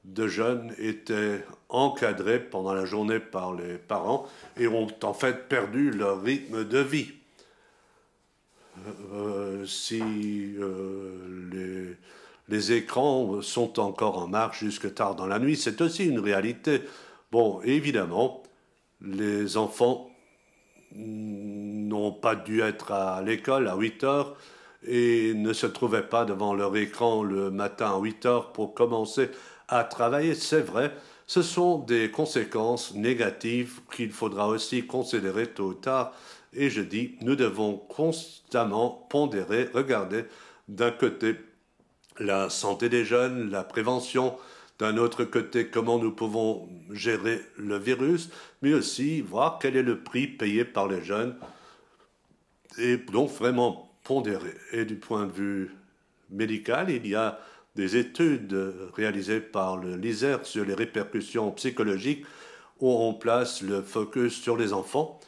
de jeunes étaient encadrés pendant la journée par les parents et ont en fait perdu leur rythme de vie. Si les écrans sont encore en marche jusque tard dans la nuit, c'est aussi une réalité. Bon, évidemment, les enfants n'ont pas dû être à l'école à 8 heures et ne se trouvaient pas devant leur écran le matin à 8 heures pour commencer à travailler. C'est vrai, Ce sont des conséquences négatives qu'il faudra aussi considérer tôt ou tard. Et je dis, nous devons constamment pondérer, regarder d'un côté la santé des jeunes, la prévention, d'un autre côté comment nous pouvons gérer le virus, mais aussi voir quel est le prix payé par les jeunes et donc vraiment pondérer. Et du point de vue médical, il y a des études réalisées par le LISER sur les répercussions psychologiques où on place le focus sur les enfants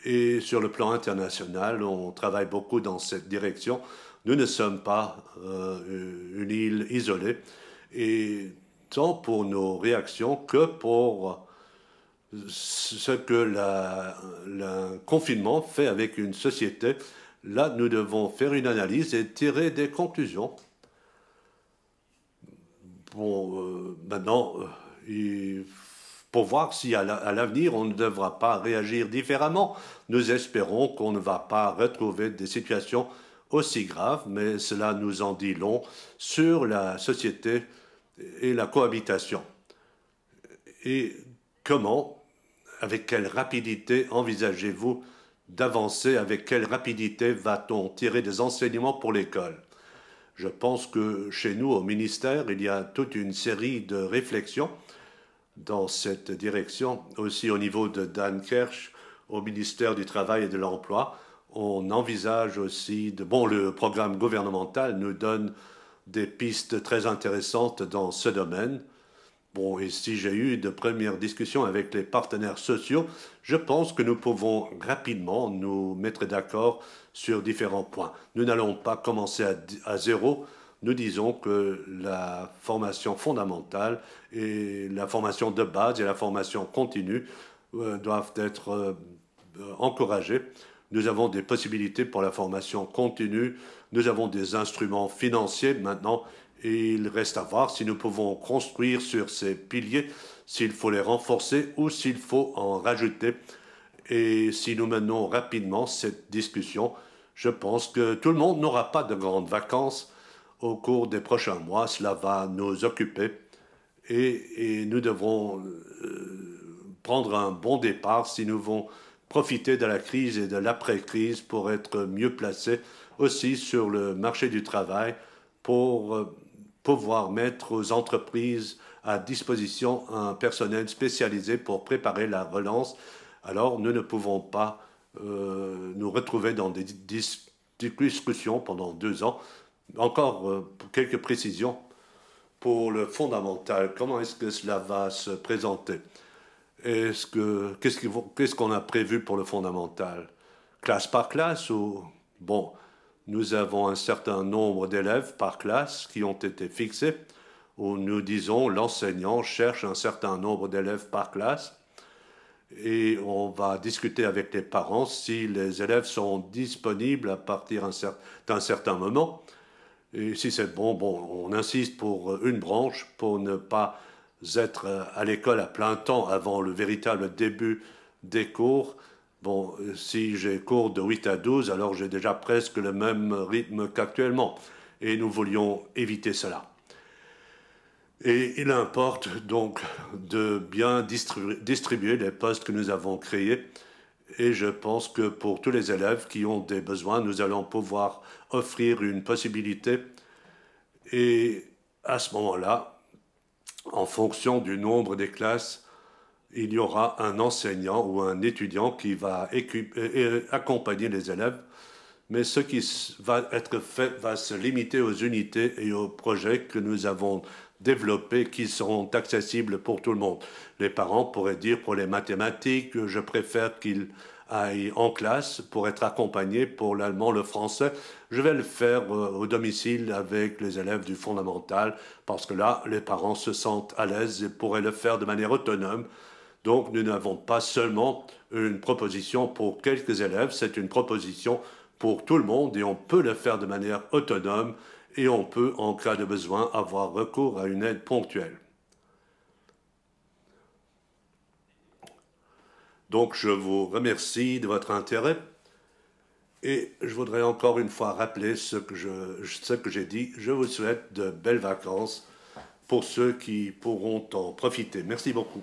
et sur le plan international, on travaille beaucoup dans cette direction. Nous ne sommes pas une île isolée et tant pour nos réactions que pour ce que le confinement fait avec une société. Là, nous devons faire une analyse et tirer des conclusions. Bon, maintenant, pour voir si à l'avenir on ne devra pas réagir différemment. Nous espérons qu'on ne va pas retrouver des situations aussi graves, mais cela nous en dit long sur la société et la cohabitation. Et comment, avec quelle rapidité envisagez-vous d'avancer, avec quelle rapidité va-t-on tirer des enseignements pour l'école? Je pense que chez nous, au ministère, il y a toute une série de réflexions dans cette direction. Aussi au niveau de Dan Kirsch, au ministère du Travail et de l'Emploi, on envisage aussi bon, le programme gouvernemental nous donne des pistes très intéressantes dans ce domaine. Bon, et si j'ai eu de premières discussions avec les partenaires sociaux, je pense que nous pouvons rapidement nous mettre d'accord sur différents points. Nous n'allons pas commencer à zéro. Nous disons que la formation fondamentale et la formation de base et la formation continue doivent être encouragées. Nous avons des possibilités pour la formation continue. Nous avons des instruments financiers maintenant. Et il reste à voir si nous pouvons construire sur ces piliers, s'il faut les renforcer ou s'il faut en rajouter. Et si nous menons rapidement cette discussion, je pense que tout le monde n'aura pas de grandes vacances au cours des prochains mois. Cela va nous occuper et nous devrons prendre un bon départ si nous voulons profiter de la crise et de l'après-crise pour être mieux placés aussi sur le marché du travail pour pouvoir mettre aux entreprises à disposition un personnel spécialisé pour préparer la relance. Alors nous ne pouvons pas nous retrouver dans des discussions pendant 2 ans. Encore quelques précisions pour le fondamental. Comment est-ce que cela va se présenter? Qu'est-ce qu'on a prévu pour le fondamental? Classe par classe ou... Bon, nous avons un certain nombre d'élèves par classe qui ont été fixés, où nous disons l'enseignant cherche un certain nombre d'élèves par classe et on va discuter avec les parents si les élèves sont disponibles à partir d'un certain moment. Et si c'est bon, on insiste pour une branche pour ne pas être à l'école à plein temps avant le véritable début des cours. Bon, si j'ai cours de 8 à 12, alors j'ai déjà presque le même rythme qu'actuellement. Et nous voulions éviter cela. Et il importe donc de bien distribuer les postes que nous avons créés. Et je pense que pour tous les élèves qui ont des besoins, nous allons pouvoir offrir une possibilité. Et à ce moment-là, en fonction du nombre des classes, il y aura un enseignant ou un étudiant qui va accompagner les élèves. Mais ce qui va être fait va se limiter aux unités et aux projets que nous avons développés qui seront accessibles pour tout le monde. Les parents pourraient dire pour les mathématiques, je préfère qu'ils aillent en classe pour être accompagnés pour l'allemand, le français. Je vais le faire au domicile avec les élèves du fondamental parce que là, les parents se sentent à l'aise et pourraient le faire de manière autonome. Donc, nous n'avons pas seulement une proposition pour quelques élèves, c'est une proposition pour tout le monde et on peut le faire de manière autonome et on peut, en cas de besoin, avoir recours à une aide ponctuelle. Donc, je vous remercie de votre intérêt et je voudrais encore une fois rappeler ce que j'ai dit. Je vous souhaite de belles vacances pour ceux qui pourront en profiter. Merci beaucoup.